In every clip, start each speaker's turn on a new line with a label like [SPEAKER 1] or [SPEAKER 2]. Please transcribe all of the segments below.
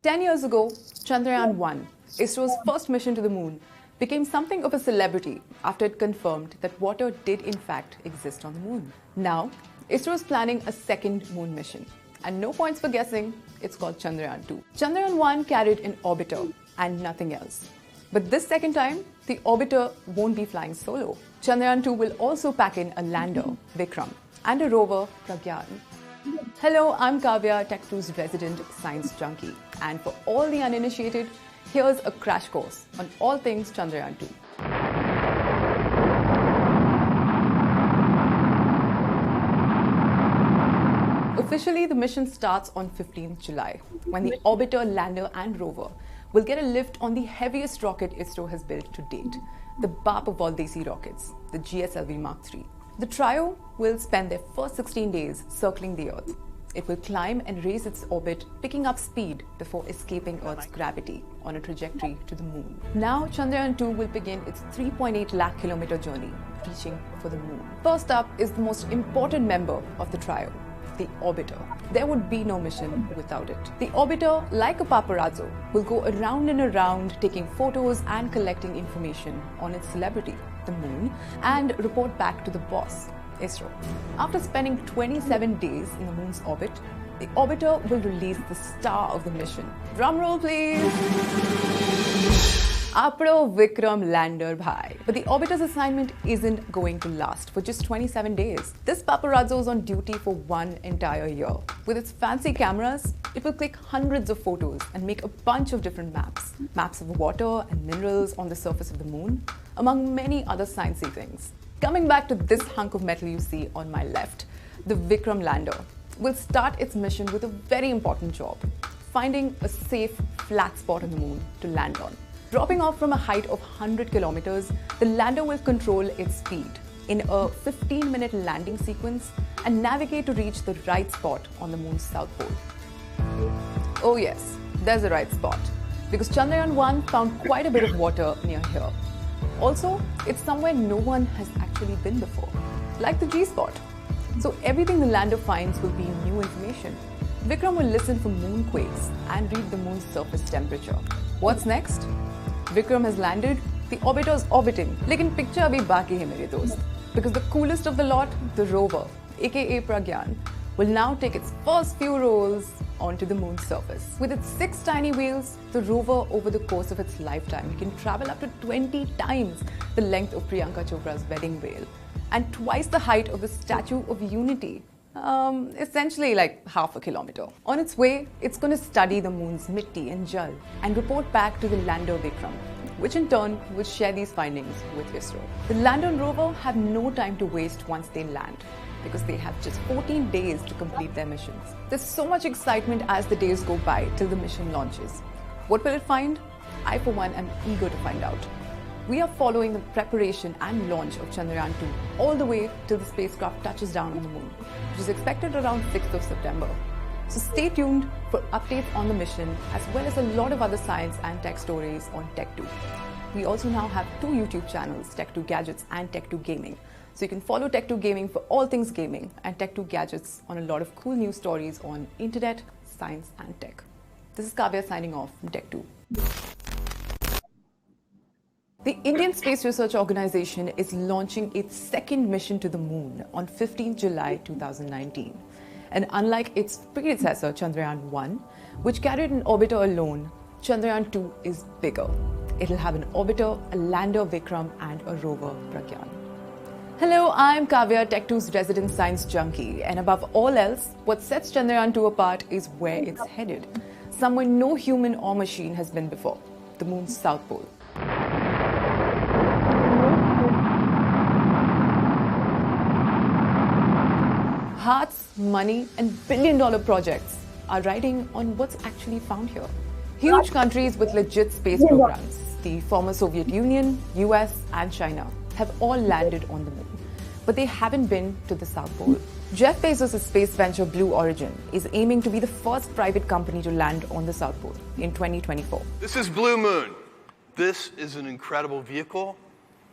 [SPEAKER 1] 10 years ago, Chandrayaan-1, ISRO's first mission to the moon, became something of a celebrity after it confirmed that water did in fact exist on the moon. Now, ISRO is planning a second moon mission. And no points for guessing, it's called Chandrayaan-2. Chandrayaan-1 carried an orbiter and nothing else. But this second time, the orbiter won't be flying solo. Chandrayaan-2 will also pack in a lander, Vikram, and a rover, Pragyan. Hello, I'm Kavya, Tech2's resident science junkie. And for all the uninitiated, here's a crash course on all things Chandrayaan-2. Officially, the mission starts on 15th July, when the orbiter, lander and rover will get a lift on the heaviest rocket ISRO has built to date, the Baap of all Desi rockets, the GSLV Mark III. The trio will spend their first 16 days circling the Earth. It will climb and raise its orbit, picking up speed before escaping Earth's gravity on a trajectory to the moon. Now, Chandrayaan-2 will begin its 3.8 lakh kilometer journey, reaching for the moon. First up is the most important member of the trio, the orbiter. There would be no mission without it. The orbiter, like a paparazzo, will go around and around taking photos and collecting information on its celebrity, the moon, and report back to the boss, ISRO. After spending 27 days in the moon's orbit, the orbiter will release the star of the mission. Drum roll, please! Apro Vikram lander bhai. But the orbiter's assignment isn't going to last for just 27 days. This paparazzo is on duty for one entire year. With its fancy cameras, it will click hundreds of photos and make a bunch of different maps. Maps of water and minerals on the surface of the moon, among many other sciencey things. Coming back to this hunk of metal you see on my left, the Vikram lander will start its mission with a very important job, finding a safe, flat spot on the moon to land on. Dropping off from a height of 100 kilometers, the lander will control its speed in a 15-minute landing sequence and navigate to reach the right spot on the moon's south pole. Oh yes, there's a right spot, because Chandrayaan-1 found quite a bit of water near here. Also, it's somewhere no one has actually been before, like the G-spot. So everything the lander finds will be new information. Vikram will listen for moonquakes and read the moon's surface temperature. What's next? Vikram has landed, the orbiter is orbiting. Lekin picture abhi baki hai mere dost. Because the coolest of the lot, the rover, aka Pragyan, will now take its first few rolls onto the moon's surface. With its 6 tiny wheels, the rover, over the course of its lifetime, can travel up to 20 times the length of Priyanka Chopra's wedding veil and twice the height of the Statue of Unity. Essentially like half a kilometer. On its way, it's going to study the moon's mitti and jal and report back to the lander Vikram, which in turn will share these findings with ISRO. The lander and rover have no time to waste once they land, because they have just 14 days to complete their missions. There's so much excitement as the days go by till the mission launches. What will it find? I, for one, am eager to find out. We are following the preparation and launch of Chandrayaan-2 all the way till the spacecraft touches down on the moon, which is expected around 6th of September. So stay tuned for updates on the mission, as well as a lot of other science and tech stories on Tech2. We also now have 2 YouTube channels, Tech2 Gadgets and Tech2 Gaming. So you can follow Tech2 Gaming for all things gaming, and Tech2 Gadgets on a lot of cool news stories on internet, science and tech. This is Kavya signing off from Tech2. The Indian Space Research Organization is launching its second mission to the moon on 15th July 2019. And unlike its predecessor, Chandrayaan-1, which carried an orbiter alone, Chandrayaan-2 is bigger. It'll have an orbiter, a lander Vikram, and a rover Pragyan. Hello, I'm Kavya, Tech2's resident science junkie. And above all else, what sets Chandrayaan-2 apart is where it's headed. Somewhere no human or machine has been before, the moon's south pole. Hearts, money, and billion-dollar projects are riding on what's actually found here. Huge countries with legit space programs, the former Soviet Union, US, and China, have all landed on the moon, but they haven't been to the South Pole. Jeff Bezos' space venture Blue Origin is aiming to be the first private company to land on the South Pole in 2024.
[SPEAKER 2] This is Blue Moon. This is an incredible vehicle,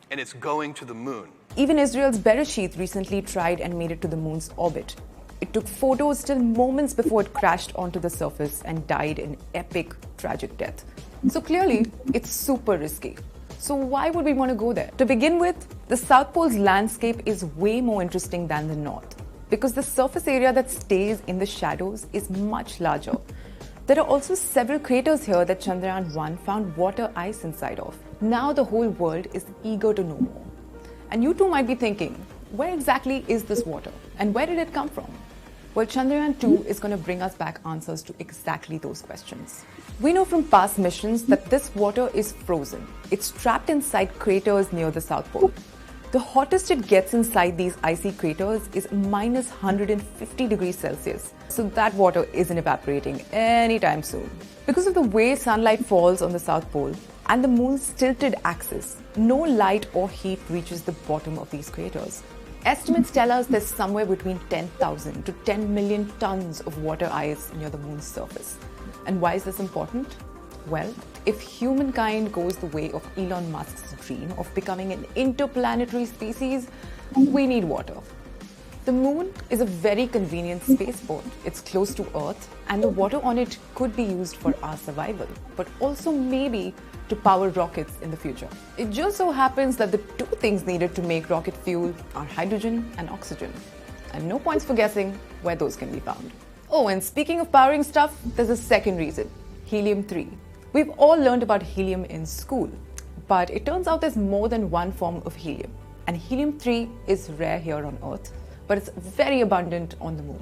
[SPEAKER 2] and it's going to the moon.
[SPEAKER 1] Even Israel's Bereshit recently tried and made it to the moon's orbit. It took photos till moments before it crashed onto the surface and died an epic, tragic death. So clearly, it's super risky. So why would we want to go there? To begin with, the South Pole's landscape is way more interesting than the North because the surface area that stays in the shadows is much larger. There are also several craters here that Chandrayaan-1 found water ice inside of. Now the whole world is eager to know more. And you too might be thinking, where exactly is this water? And where did it come from? Well, Chandrayaan-2 is going to bring us back answers to exactly those questions. We know from past missions that this water is frozen. It's trapped inside craters near the South Pole. The hottest it gets inside these icy craters is minus 150 degrees Celsius. So that water isn't evaporating anytime soon. Because of the way sunlight falls on the South Pole and the moon's tilted axis, no light or heat reaches the bottom of these craters. Estimates tell us there's somewhere between 10,000 to 10 million tons of water ice near the moon's surface. And why is this important? Well, if humankind goes the way of Elon Musk's dream of becoming an interplanetary species, we need water. The moon is a very convenient spaceport. It's close to Earth, and the water on it could be used for our survival, but also maybe to power rockets in the future. It just so happens that the two things needed to make rocket fuel are hydrogen and oxygen. And no points for guessing where those can be found. Oh, and speaking of powering stuff, there's a second reason, helium-3. We've all learned about helium in school, but it turns out there's more than one form of helium. And helium-3 is rare here on Earth, but it's very abundant on the moon.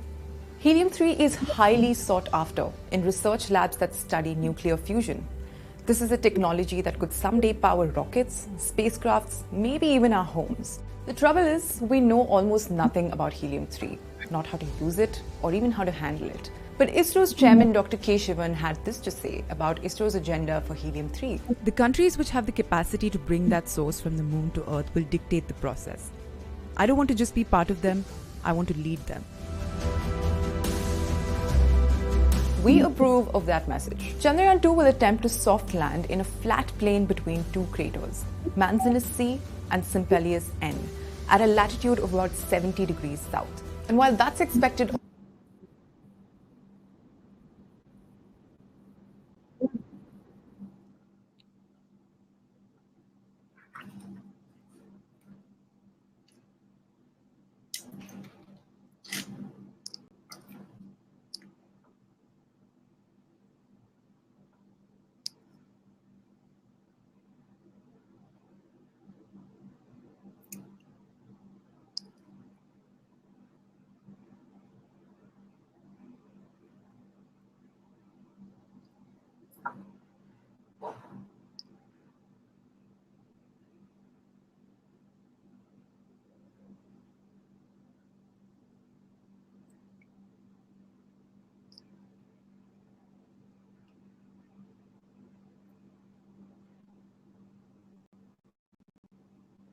[SPEAKER 1] Helium-3 is highly sought after in research labs that study nuclear fusion. This is a technology that could someday power rockets, spacecrafts, maybe even our homes. The trouble is, we know almost nothing about helium-3, not how to use it or even how to handle it. But ISRO's chairman, Dr. K.Sivan, had this to say about ISRO's agenda for helium-3. The countries which have the capacity to bring that source from the moon to Earth will dictate the process. I don't want to just be part of them, I want to lead them. We approve of that message. Chandrayaan-2 will attempt to soft land in a flat plain between two craters, Manzinus C and Simpelius N, at a latitude of about 70 degrees south. And while that's expected,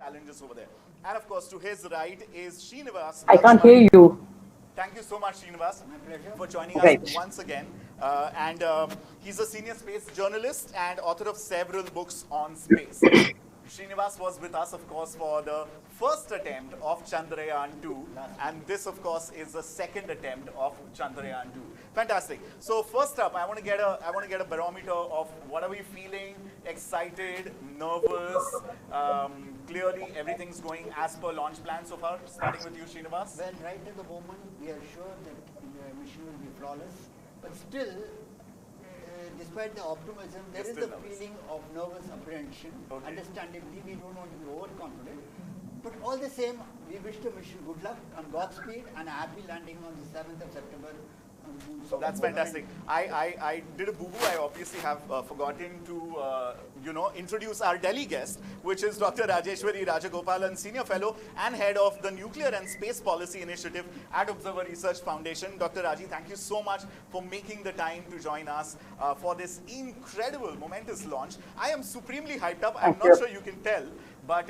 [SPEAKER 3] challenges over there. And of course, to his right is Srinivas
[SPEAKER 4] I can't
[SPEAKER 3] Laxman.
[SPEAKER 4] hear you.
[SPEAKER 3] Thank you so much, Srinivas, for joining
[SPEAKER 4] Great.
[SPEAKER 3] us once again. He's a senior space journalist and author of several books on space. Srinivas was with us, of course, for the first attempt of Chandrayaan-2, and this, of course, is the second attempt of Chandrayaan-2. Fantastic. So first up, I want to get a barometer of what are we feeling? Excited, nervous. Clearly, everything's going as per launch plan so far. Starting with you, Srinivas.
[SPEAKER 5] Well, right at the moment, we are sure that the mission will be flawless, but still, despite the optimism, there is a feeling of nervous apprehension.
[SPEAKER 3] Okay.
[SPEAKER 5] Understandably, we don't want to be overconfident. But all the same, we wish the mission good luck and Godspeed and a happy landing on the 7th of September.
[SPEAKER 3] So that's fantastic. I did a boo-boo. I obviously have forgotten to, introduce our Delhi guest, which is Dr. Rajeswari Rajagopalan, Senior Fellow and Head of the Nuclear and Space Policy Initiative at Observer Research Foundation. Dr. Raji, thank you so much for making the time to join us for this incredible, momentous launch. I am supremely hyped up. I'm not sure you can tell, but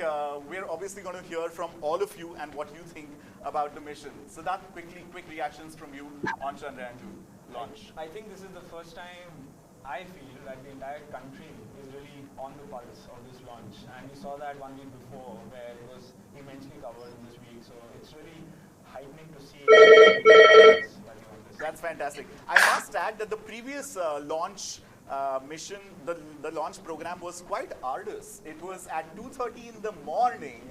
[SPEAKER 3] we're obviously going to hear from all of you and what you think about the mission. So that quick reactions from you on Chandrayaan-2 launch.
[SPEAKER 6] I think this is the first time I feel that the entire country is really on the pulse of this launch. And we saw that 1 week before where it was immensely covered in this week. So it's really heightening to see value on this.
[SPEAKER 3] That's fantastic. I must add that the previous launch mission, the launch program was quite arduous. It was at 2:30 in the morning,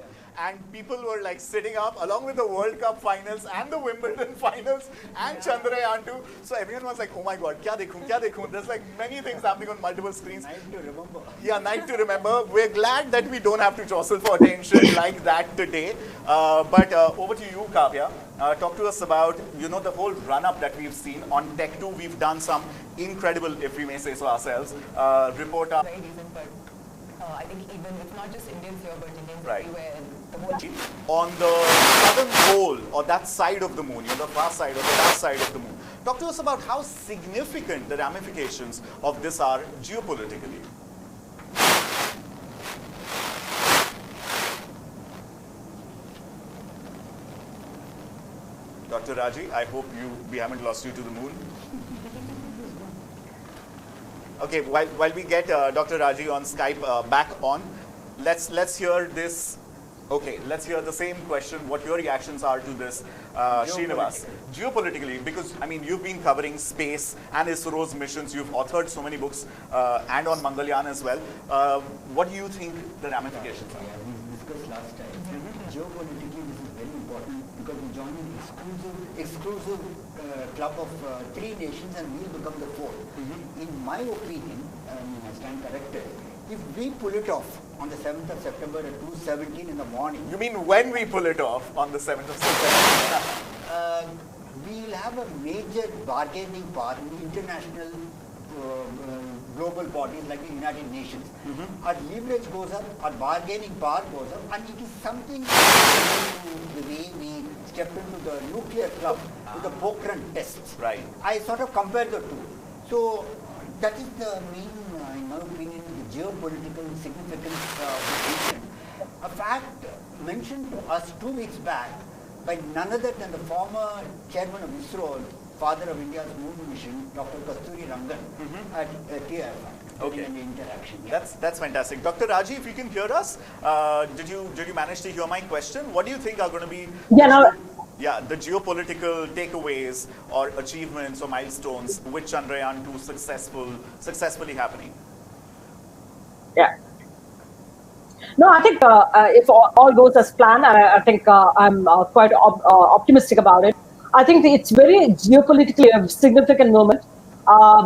[SPEAKER 3] and people were like sitting up along with the World Cup finals and the Wimbledon finals and Chandrayaan 2. So everyone was like, oh my God, kya dekhu? There's like many things happening on multiple screens.
[SPEAKER 5] Night to remember.
[SPEAKER 3] Yeah, night to remember. We're glad that we don't have to jostle for attention like that today. But over to you, Kavya. Talk to us about, the whole run-up that we've seen. On Tech 2, we've done some incredible, if we may say so ourselves, report.
[SPEAKER 1] Very decent, but I think even it's not just Indians here, but Indians everywhere. The whole
[SPEAKER 3] on the southern pole, or that side of the moon, the far side or the dark side of the moon. Talk to us about how significant the ramifications of this are geopolitically. Dr. Raji, I hope we haven't lost you to the moon. Okay, while we get Dr. Raji on Skype back on, let's hear this. Okay, let's hear the same question. What your reactions are to this, Srinivas? Geopolitically, because you've been covering space and ISRO's missions. You've authored so many books, and on Mangalyaan as well. What do you think the ramifications are?
[SPEAKER 5] Yeah, we discussed last time. Geopolitically, this is very important because we join an exclusive club of 3 nations and we'll become the 4th. In my opinion, I stand corrected, if we pull it off on the 7th of September at 2:17 in the morning.
[SPEAKER 3] You mean when we pull it off on the 7th of September?
[SPEAKER 5] We will have a major bargaining power in the international global bodies like the United Nations. Our leverage goes up, our bargaining power goes up, and it is something the way we step into the nuclear club with the Pokhran tests.
[SPEAKER 3] Right.
[SPEAKER 5] I sort of compare the two. So that is the main, in my opinion, the geopolitical significance of the mission. A fact mentioned to us 2 weeks back by none other than the former chairman of ISRO, father of India's moon mission, Dr. Kasturi Rangan, at TIFR.
[SPEAKER 3] Okay.
[SPEAKER 5] An interaction. Yeah.
[SPEAKER 3] That's fantastic. Dr. Raji, if you can hear us, did you manage to hear my question? What do you think are going to be the geopolitical takeaways or achievements or milestones with Chandrayaan 2 successfully happening?
[SPEAKER 4] Yeah. No, I think if all goes as planned, I think I'm quite optimistic about it. I think it's very geopolitically a significant moment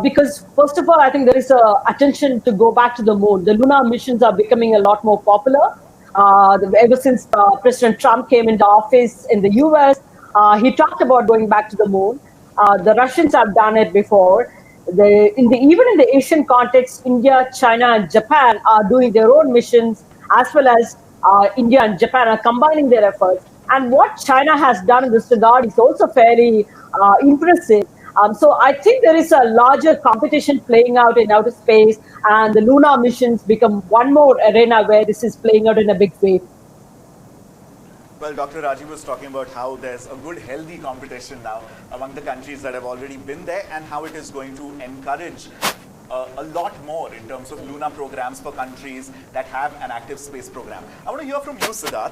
[SPEAKER 4] because, first of all, I think there is attention to go back to the moon. The lunar missions are becoming a lot more popular. Ever since President Trump came into office in the US, he talked about going back to the moon. The Russians have done it before. Even in the Asian context, India, China, and Japan are doing their own missions, as well as India and Japan are combining their efforts. And what China has done in this regard is also fairly impressive. So I think there is a larger competition playing out in outer space, and the lunar missions become one more arena where this is playing out in a big way.
[SPEAKER 3] Well, Dr. Raji was talking about how there's a good, healthy competition now among the countries that have already been there, and how it is going to encourage a lot more in terms of lunar programs for countries that have an active space program. I want to hear from you, Siddharth,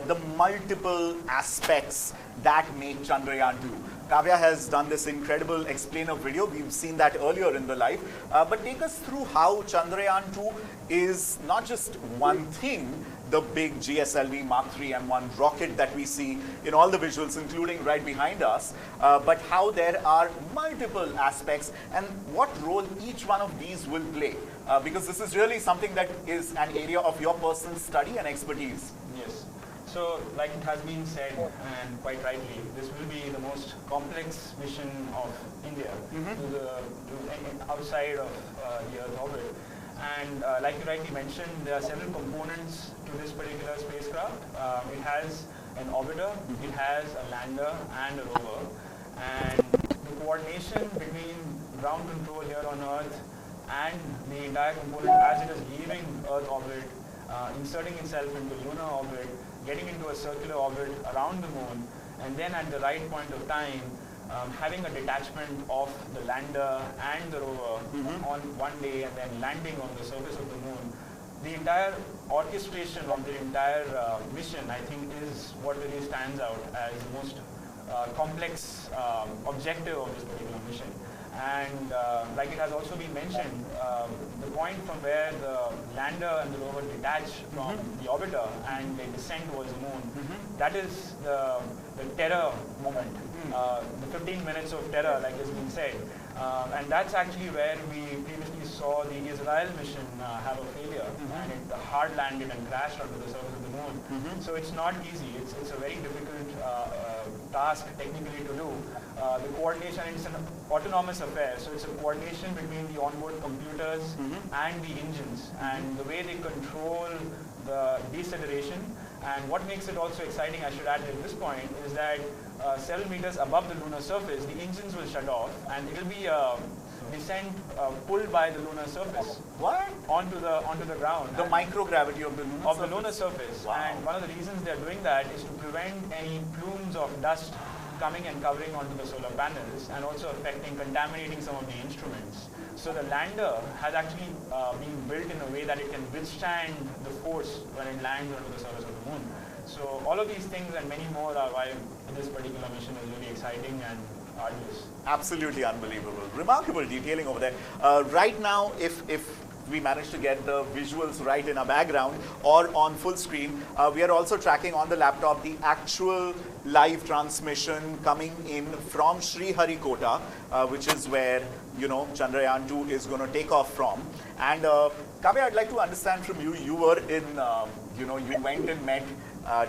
[SPEAKER 3] the multiple aspects that make Chandrayaan 2. Kavya has done this incredible explainer video. We've seen that earlier in the live. But take us through how Chandrayaan 2 is not just one thing, the big GSLV Mark III M1 rocket that we see in all the visuals, including right behind us, but how there are multiple aspects and what role each one of these will play. Because this is really something that is an area of your personal study and expertise.
[SPEAKER 6] Yes. So, like it has been said, and quite rightly, this will be the most complex mission of India to outside of the Earth orbit. And like you rightly mentioned, there are several components to this particular spacecraft. It has an orbiter, it has a lander and a rover. And the coordination between ground control here on Earth and the entire component as it is leaving Earth orbit, inserting itself into lunar orbit, getting into a circular orbit around the moon, and then at the right point of time, having a detachment of the lander and the rover on one day and then landing on the surface of the moon. The entire orchestration of the entire mission, I think, is what really stands out as the most complex objective of this particular mission. And like it has also been mentioned, the point from where the lander and the rover detach from the orbiter and they descend towards the moon, that is the terror moment, the 15 minutes of terror, like has been said. And that's actually where we previously saw the Israel mission have a failure, and it hard landed and crashed onto the surface of the moon. So it's not easy. It's a very difficult task technically to do. The coordination, it's an autonomous affair, so it's a coordination between the onboard computers and the engines, and the way they control the deceleration. And what makes it also exciting, I should add at this point, is that several meters above the lunar surface, the engines will shut off, and it will be descent pulled by the lunar surface.
[SPEAKER 3] What?
[SPEAKER 6] Onto the ground.
[SPEAKER 3] The microgravity of the lunar surface.
[SPEAKER 6] Wow. And one of the reasons they're doing that is to prevent any plumes of dust coming and covering onto the solar panels, and also contaminating some of the instruments. So the lander has actually been built in a way that it can withstand the force when it lands onto the surface of the moon. So all of these things and many more are why this particular mission is really exciting and arduous.
[SPEAKER 3] Absolutely unbelievable. Remarkable detailing over there. Right now, if we manage to get the visuals right in our background or on full screen, we are also tracking on the laptop the actual live transmission coming in from Sriharikota, which is where, you know, Chandrayaan 2 is going to take off from. And Kavya, I'd like to understand from you, you were in, you went and met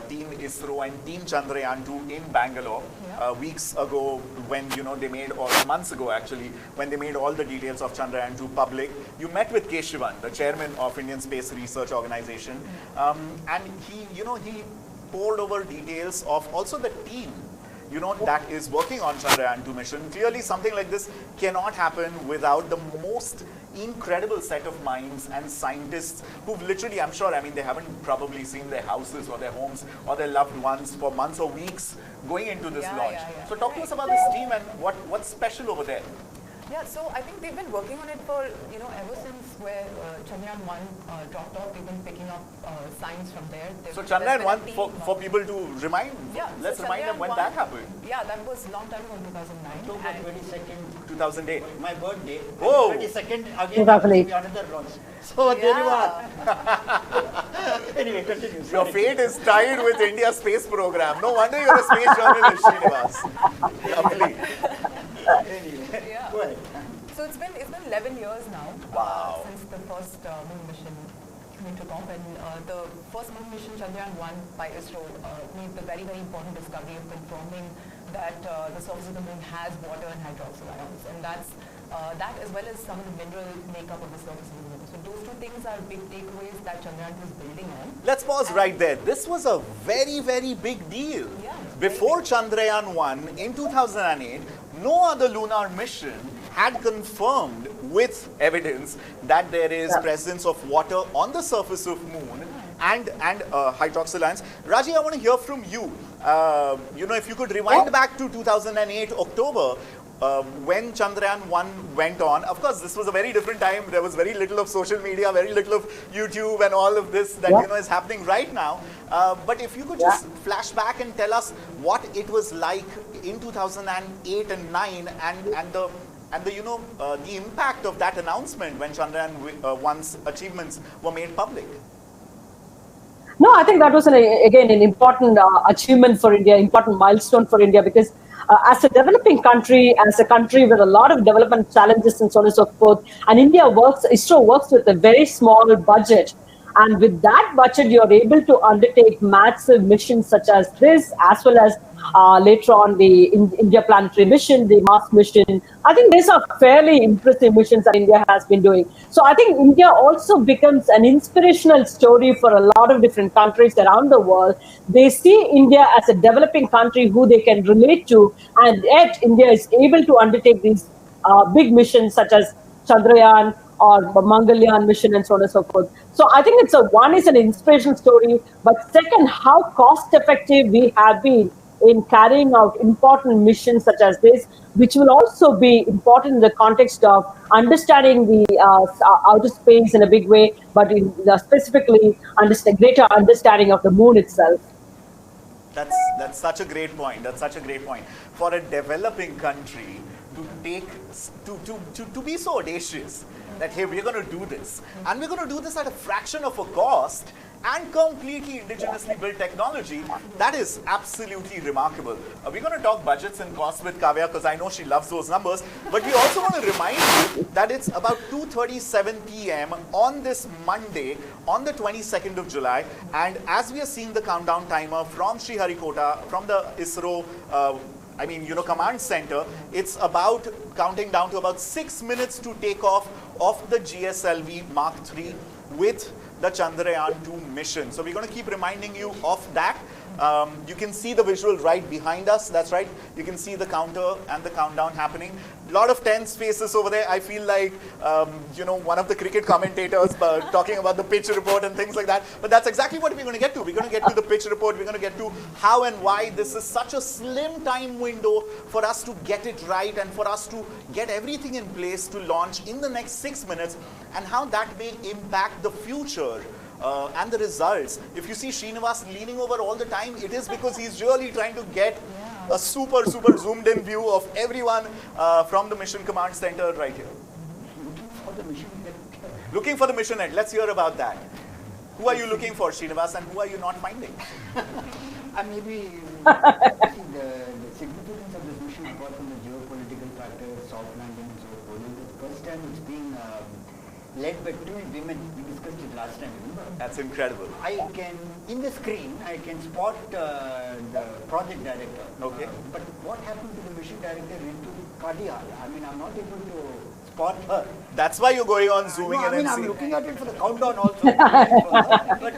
[SPEAKER 3] Team ISRO and Team Chandrayaan 2 in Bangalore weeks ago when, they made, or months ago actually, when they made all the details of Chandrayaan 2 public. You met with K.Sivan, the chairman of Indian Space Research Organization, and he poured over details of also the team, that is working on Chandrayaan 2 mission. Clearly something like this cannot happen without the most incredible set of minds and scientists who've literally, I'm sure, they haven't probably seen their houses or their homes or their loved ones for months or weeks going into this launch. So talk to us about this team and what's special over there.
[SPEAKER 1] Yeah, so I think they've been working on it for, ever since where Chandrayaan 1 dropped off, they've been picking up science from there.
[SPEAKER 3] So Chandrayaan 1, for people to remind, let's remind them when that happened.
[SPEAKER 1] Yeah, that was a long time ago in 2009.
[SPEAKER 5] October 22nd.
[SPEAKER 3] 2008.
[SPEAKER 5] My birthday.
[SPEAKER 3] Oh.
[SPEAKER 5] 22nd, again,
[SPEAKER 4] 2008.
[SPEAKER 5] another launch. So there you are. Anyway, continue.
[SPEAKER 3] Your fate is tied with India's space program. No wonder you're a space journalist, Srinivas. Lovely.
[SPEAKER 5] Anyway, go ahead.
[SPEAKER 1] So it's been 11 years now since the first moon mission took off, and the first moon mission, Chandrayaan 1 by ISRO, made the very, very important discovery of confirming that the surface of the moon has water and hydroxyl ions, and that's that as well as some of the mineral makeup of the surface of the moon. So those two things are big takeaways that Chandrayaan was building on.
[SPEAKER 3] Let's pause right there. This was a very, very big deal.
[SPEAKER 1] Yeah,
[SPEAKER 3] Before Chandrayaan 1 in 2008, no other lunar mission had confirmed with evidence that there is presence of water on the surface of moon and hydroxyl ions. Raji, I want to hear from you. If you could rewind back to 2008 October, when Chandrayaan 1 went on. Of course, this was a very different time. There was very little of social media, very little of YouTube and all of this that is happening right now. But if you could just flash back and tell us what it was like in 2008 and 9 and the impact of that announcement when Chandrayaan 1's achievements were made public.
[SPEAKER 4] No, I think that was again an important achievement for India, important milestone for India, because as a developing country, as a country with a lot of development challenges and so on and so forth, and ISRO works with a very small budget. And with that budget, you're able to undertake massive missions such as this, as well as later on the India planetary mission, the Mars mission. I think these are fairly impressive missions that India has been doing. So I think India also becomes an inspirational story for a lot of different countries around the world. They see India as a developing country who they can relate to, and yet India is able to undertake these big missions such as Chandrayaan or Mangalyaan mission and so on and so forth. So I think one is an inspirational story, but second, how cost effective we have been in carrying out important missions such as this, which will also be important in the context of understanding the outer space in a big way, but in specifically greater understanding of the moon itself.
[SPEAKER 3] That's such a great point. That's such a great point. For a developing country to be so audacious that, hey, we're going to do this, and we're going to do this at a fraction of a cost and completely indigenously built technology, that is absolutely remarkable. We're going to talk budgets and costs with Kavya because I know she loves those numbers, but we also want to remind you that it's about 2:37 p.m. on this Monday, on the 22nd of July, and as we are seeing the countdown timer from Sriharikota, from the ISRO command center, it's about counting down to about 6 minutes to take off of the GSLV Mark III with the Chandrayaan 2 mission. So we're going to keep reminding you of that. You can see the visual right behind us. That's right. You can see the counter and the countdown happening. A lot of tense faces over there. I feel like, one of the cricket commentators talking about the pitch report and things like that. But that's exactly what we're going to get to. We're going to get to the pitch report. We're going to get to how and why this is such a slim time window for us to get it right and for us to get everything in place to launch in the next 6 minutes, and how that may impact the future. And the results. If you see Srinivas leaning over all the time, it is because he's really trying to get a super zoomed in view of everyone from the mission command center right here. Looking for the mission head. Let's hear about that. Who are you looking for, Srinivas, and who are you not finding?
[SPEAKER 5] Maybe the significance of this mission, apart from the geopolitical factors, soft landing and so forth, is the first time it's being led by 2 women. We discussed it last time, remember?
[SPEAKER 3] That's incredible.
[SPEAKER 5] In the screen, I can spot the project director.
[SPEAKER 3] Okay.
[SPEAKER 5] But what happened to the mission director into Kadia? I'm not able to spot her.
[SPEAKER 3] That's why you're going on zooming in and
[SPEAKER 5] I'm
[SPEAKER 3] seeing.
[SPEAKER 5] looking at it for the countdown also. But,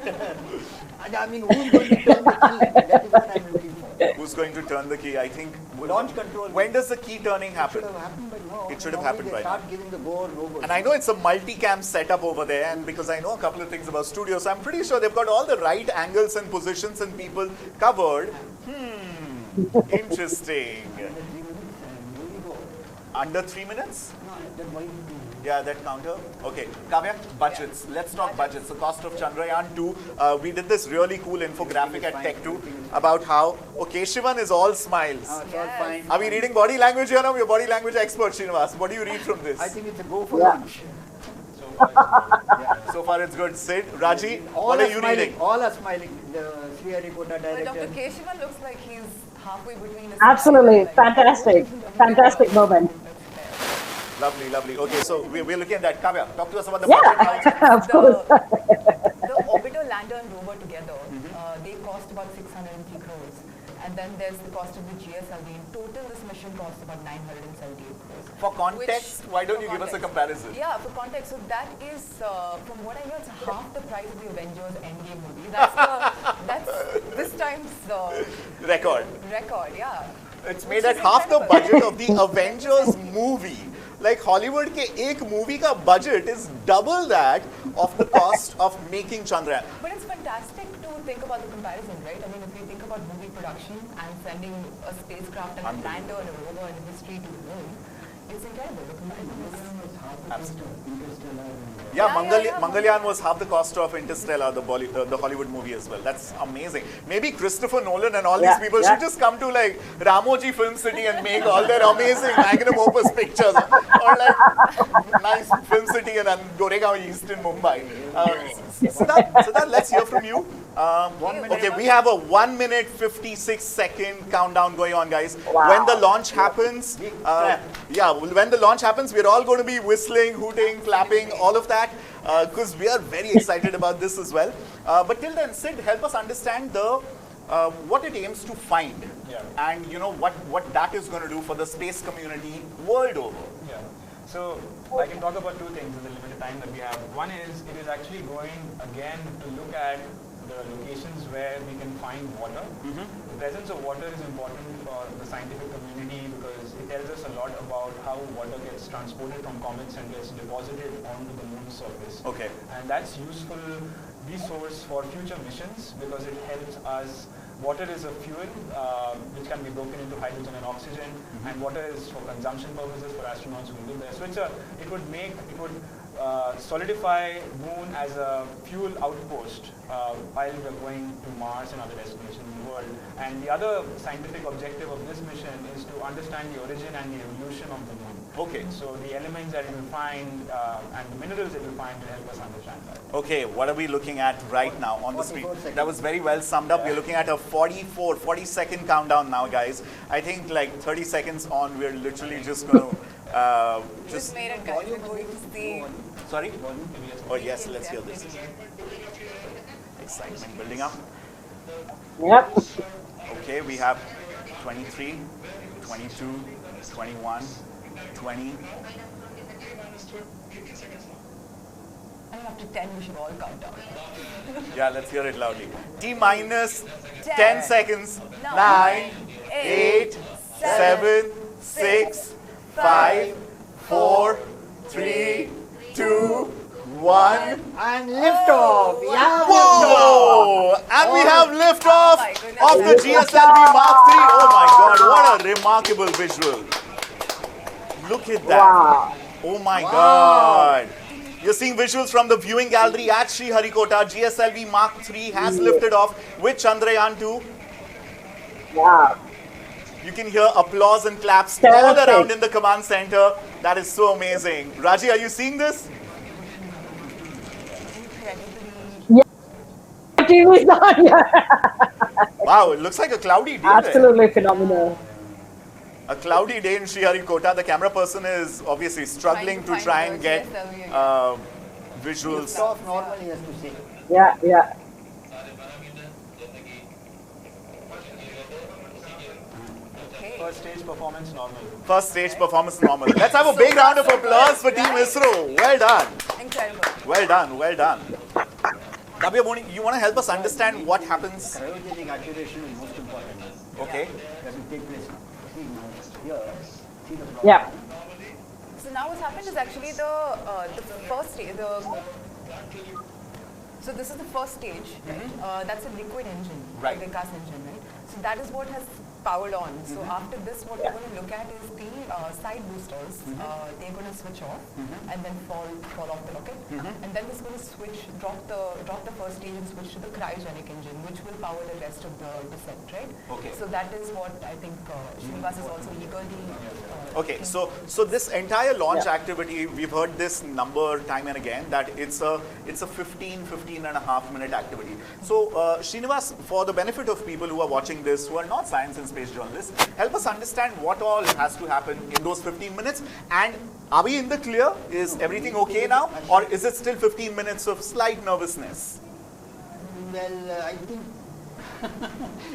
[SPEAKER 5] who's going to turn the key? That is what I'm looking for.
[SPEAKER 3] Who's going to turn the key? I think.
[SPEAKER 5] Launch control.
[SPEAKER 3] When does the key turning happen?
[SPEAKER 5] It should have happened by now.
[SPEAKER 3] It should have happened by now.
[SPEAKER 5] Start giving the go or no go.
[SPEAKER 3] And I know it's a multicam setup over there, and because I know a couple of things about studios, so I'm pretty sure they've got all the right angles and positions and people covered. Interesting. Under 3 minutes?
[SPEAKER 5] No, that white.
[SPEAKER 3] Yeah, that counter. Okay, Kavya, budgets. Let's talk budgets. The cost of Chandrayaan 2. We did this really cool infographic at Tech 2 about how K.Sivan is all smiles.
[SPEAKER 5] It's all fine.
[SPEAKER 3] Are we reading body language here now? You're body language expert, Srinivas. What do you read from this?
[SPEAKER 5] I think it's a go for lunch.
[SPEAKER 3] So far it's good. Sid, Raji,
[SPEAKER 5] All
[SPEAKER 3] what
[SPEAKER 5] are
[SPEAKER 3] are you
[SPEAKER 5] smiling.
[SPEAKER 3] reading?
[SPEAKER 5] All are smiling. The Sriharikota
[SPEAKER 1] But
[SPEAKER 5] director.
[SPEAKER 1] Dr. K.Sivan looks like he's halfway between his...
[SPEAKER 4] Absolutely. Fantastic moment.
[SPEAKER 3] Lovely. Okay, so we're looking at that. Kavya, talk to us about the
[SPEAKER 4] Yeah, of course.
[SPEAKER 1] The orbiter, lander and rover together, they cost about 603 crores. And then there's the cost of the GSLV. In total, this mission costs about 978 crores.
[SPEAKER 3] For context, why don't you give us a comparison?
[SPEAKER 1] Yeah, for context, so that is, from what I know, it's half the price of the Avengers Endgame movie. That's this time's
[SPEAKER 3] Record.
[SPEAKER 1] yeah.
[SPEAKER 3] It's made at half the budget of the Avengers movie. Like Hollywood ke ek movie ka budget is double that of the cost of making Chandrayaan.
[SPEAKER 1] But it's fantastic to think about the comparison, right? If we think about movie production and sending a spacecraft and a lander and a rover and a history to the moon, it's incredible. The comparison is
[SPEAKER 3] Yeah,
[SPEAKER 1] Yeah.
[SPEAKER 3] Mangalyaan was half the cost of Interstellar, the Hollywood movie as well. That's amazing. Maybe Christopher Nolan and all these people should just come to like Ramoji Film City and make all their amazing magnum opus pictures. Or like nice Film City and Goregaon East in Mumbai. Siddharth, let's hear from you. Okay, we have a 1 minute 56 second countdown going on, guys.
[SPEAKER 4] Wow.
[SPEAKER 3] When the launch happens, when the launch happens, we're all going to be whistling, hooting, clapping, all of that, because we are very excited about this as well. But till then, Sid, help us understand what it aims to find, and what that is going to do for the space community world over.
[SPEAKER 6] Yeah. So I can talk about 2 things in the limited time that we have. One is it is actually going again to look at the locations where we can find water. The presence of water is important for the scientific community because it tells us a lot about how water gets transported from comets and gets deposited onto the moon's surface.
[SPEAKER 3] Okay.
[SPEAKER 6] And that's useful resource for future missions because it helps us. Water is a fuel which can be broken into hydrogen and oxygen, and water is for consumption purposes for astronauts who live there. So it would solidify Moon as a fuel outpost while we're going to Mars and other destinations in the world. And the other scientific objective of this mission is to understand the origin and the evolution of the Moon.
[SPEAKER 3] Okay.
[SPEAKER 6] So the elements that it will find and the minerals it will find will help us understand that.
[SPEAKER 3] Okay, what are we looking at right now on the screen? That was very well summed up. We're looking at a 40-second countdown now, guys. I think like 30 seconds on, we're literally just going to
[SPEAKER 1] Just made it, guys. We're going to see.
[SPEAKER 3] Sorry? Oh yes, let's hear this. Excitement building up.
[SPEAKER 4] Yep.
[SPEAKER 3] Okay, we have 23, 22, 21, 20.
[SPEAKER 1] I think after 10, we should all count down.
[SPEAKER 3] Yeah, let's hear it loudly. T minus 10
[SPEAKER 1] 10
[SPEAKER 3] seconds. 9,
[SPEAKER 1] 9,
[SPEAKER 3] 8, 7, 6, 5, 4, 3, 2, 1.
[SPEAKER 5] And liftoff. Yeah.
[SPEAKER 3] Whoa! And we have liftoff
[SPEAKER 1] my goodness.
[SPEAKER 3] of the GSLV Mark III. Oh my God, what a remarkable visual. Look at that.
[SPEAKER 4] Wow.
[SPEAKER 3] Oh my God. You're seeing visuals from the viewing gallery at Sriharikota. GSLV Mark III has lifted off with Chandrayaan 2.
[SPEAKER 4] Wow.
[SPEAKER 3] You can hear applause and claps all
[SPEAKER 4] Terrific.
[SPEAKER 3] around in the command center. That is so amazing. Raji, are you seeing this?
[SPEAKER 4] TV is on. Yeah.
[SPEAKER 3] Wow, it looks like a cloudy day.
[SPEAKER 4] Absolutely phenomenal.
[SPEAKER 3] A cloudy day in Sriharikota. The camera person is obviously struggling to try and get visuals.
[SPEAKER 5] Liftoff normally has to say.
[SPEAKER 4] Yeah, yeah.
[SPEAKER 6] First stage performance normal.
[SPEAKER 3] First stage performance normal. Let's have a big round of applause for Team ISRO. Well done.
[SPEAKER 1] Incredible.
[SPEAKER 3] Well done. Well done. Kavya Boni, you want to help us understand what happens?
[SPEAKER 5] Cryogenic activation is most important.
[SPEAKER 3] Okay.
[SPEAKER 5] That will take place now. See now, here, see the block.
[SPEAKER 4] Yeah.
[SPEAKER 1] So now what's happened is actually the first stage. So this is the first stage, right? That's a liquid engine,
[SPEAKER 3] Right.
[SPEAKER 1] the gas engine, right? So that is what has powered on. So after this, what we're going to look at is the side boosters. They're going to switch off and then fall off the rocket, and then it's going to switch, drop the first stage and switch to the cryogenic engine, which will power the rest of the descent, right?
[SPEAKER 3] Okay.
[SPEAKER 1] So that is what I think Srinivas is also eagerly.
[SPEAKER 3] Okay, so this entire launch activity, we've heard this number time and again, that it's a 15 and a half minute activity. So Srinivas, for the benefit of people who are watching this, who are not science and space journalists, help us understand what all has to happen in those 15 minutes. And are we in the clear? Is everything okay now? Or is it still 15 minutes of slight nervousness?
[SPEAKER 5] Well, I think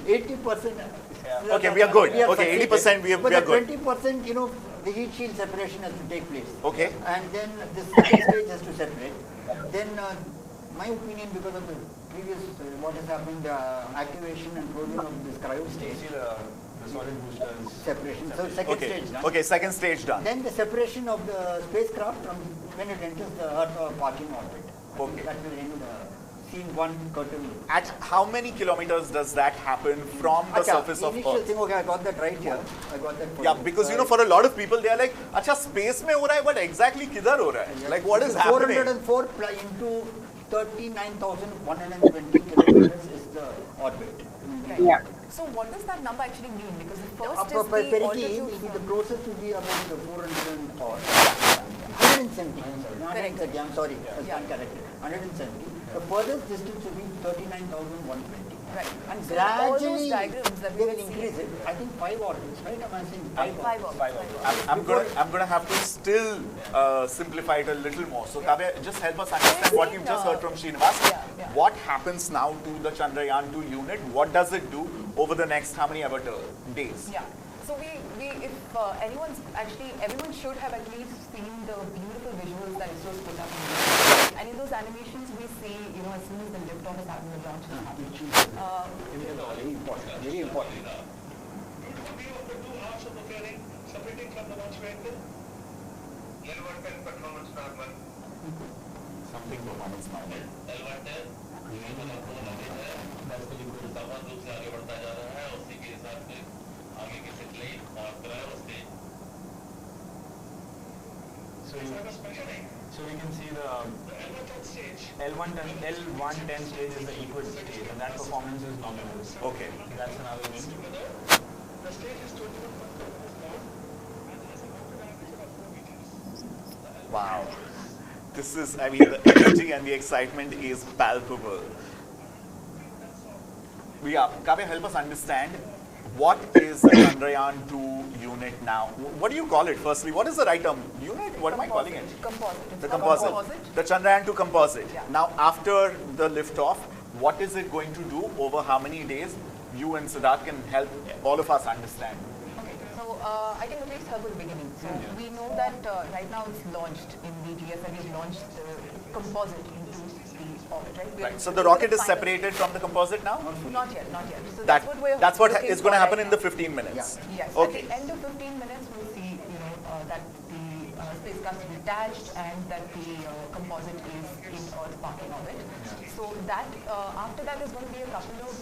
[SPEAKER 5] 80%.
[SPEAKER 3] Okay, we are good.
[SPEAKER 5] We are
[SPEAKER 3] Okay,
[SPEAKER 5] succeeded.
[SPEAKER 3] 80% we are
[SPEAKER 5] But
[SPEAKER 3] good.
[SPEAKER 5] the 20%, you know, the heat shield separation has to take place.
[SPEAKER 3] Okay.
[SPEAKER 5] And then the second stage has to separate. Then, my opinion, because of the previous, what has happened, activation and closing of this cryo stage,
[SPEAKER 6] See the solid boosters.
[SPEAKER 5] separation. So second stage done.
[SPEAKER 3] Okay, second stage done.
[SPEAKER 5] Then the separation of the spacecraft from when it enters the Earth parking orbit.
[SPEAKER 3] Okay.
[SPEAKER 5] That will end scene one curtain.
[SPEAKER 3] At how many kilometers does that happen from the surface of
[SPEAKER 5] initial
[SPEAKER 3] Earth?
[SPEAKER 5] thing, okay, I got that right here. I got that.
[SPEAKER 3] Yeah, because you know, for a lot of people, they are like, "Acha, space mein ho raha hai, but exactly kidhar ho raha hai? Like, what is happening?"
[SPEAKER 5] 404 into 39,120 kilometers is the orbit.
[SPEAKER 4] Yeah.
[SPEAKER 1] So what does that number actually mean? Because the first
[SPEAKER 5] Upper
[SPEAKER 1] is the
[SPEAKER 5] perigee
[SPEAKER 1] altitude
[SPEAKER 5] will be the
[SPEAKER 1] from-
[SPEAKER 5] closest to be about the 170. Not 130, I'm sorry, I stand corrected. 170. The furthest distance will be 39,120.
[SPEAKER 1] Right.
[SPEAKER 5] And
[SPEAKER 1] So all those
[SPEAKER 5] gradually
[SPEAKER 1] diagrams that we
[SPEAKER 5] they will
[SPEAKER 1] have seen-
[SPEAKER 5] increase it. I think 5 orbits, right? Am I saying 5
[SPEAKER 1] Five
[SPEAKER 5] orbits?
[SPEAKER 1] orbits.
[SPEAKER 3] I'm gonna have to still simplify it a little more. So Kavya, just help us understand what you've just heard from Srinivas.
[SPEAKER 1] Yeah.
[SPEAKER 3] What happens now to the Chandrayaan 2 unit? What does it do over the next how many ever days?
[SPEAKER 1] Yeah. So if everyone should have at least seen the beautiful visuals that ISRO's put up. And in those animations, we see, as soon as the liftoff is happening, the launch is happening.
[SPEAKER 5] Very important, very important.
[SPEAKER 3] Something performance normal.
[SPEAKER 6] So we can see the L110 stage is the equal stage, and that performance is nominal.
[SPEAKER 3] Okay.
[SPEAKER 6] That's another win.
[SPEAKER 3] Wow. This is, I mean, the energy and the excitement is palpable. Kavya, help us understand what is the Chandrayaan 2 unit now? What do you call it firstly? What is the right term? Unit? What am I calling it?
[SPEAKER 1] Composite.
[SPEAKER 3] The composite. The Chandrayaan 2 composite.
[SPEAKER 1] Yeah.
[SPEAKER 3] Now, after the liftoff, what is it going to do over how many days? You and Siddharth can help all of us understand.
[SPEAKER 7] So I think let's start with the beginning. So we know that right now it's launched in the GSLV, we've launched the composite into the orbit, right?
[SPEAKER 3] Right. So the rocket is separated from the composite now?
[SPEAKER 7] Not yet, not yet. So
[SPEAKER 3] that's what
[SPEAKER 7] looking
[SPEAKER 3] is going to
[SPEAKER 7] for
[SPEAKER 3] happen
[SPEAKER 7] right
[SPEAKER 3] in the
[SPEAKER 7] now.
[SPEAKER 3] 15 minutes.
[SPEAKER 7] Yes.
[SPEAKER 3] Okay.
[SPEAKER 7] At the end of 15 minutes, we'll see, that the spacecraft is detached and that the composite is in Earth parking orbit. So that after that, there's going to be a couple of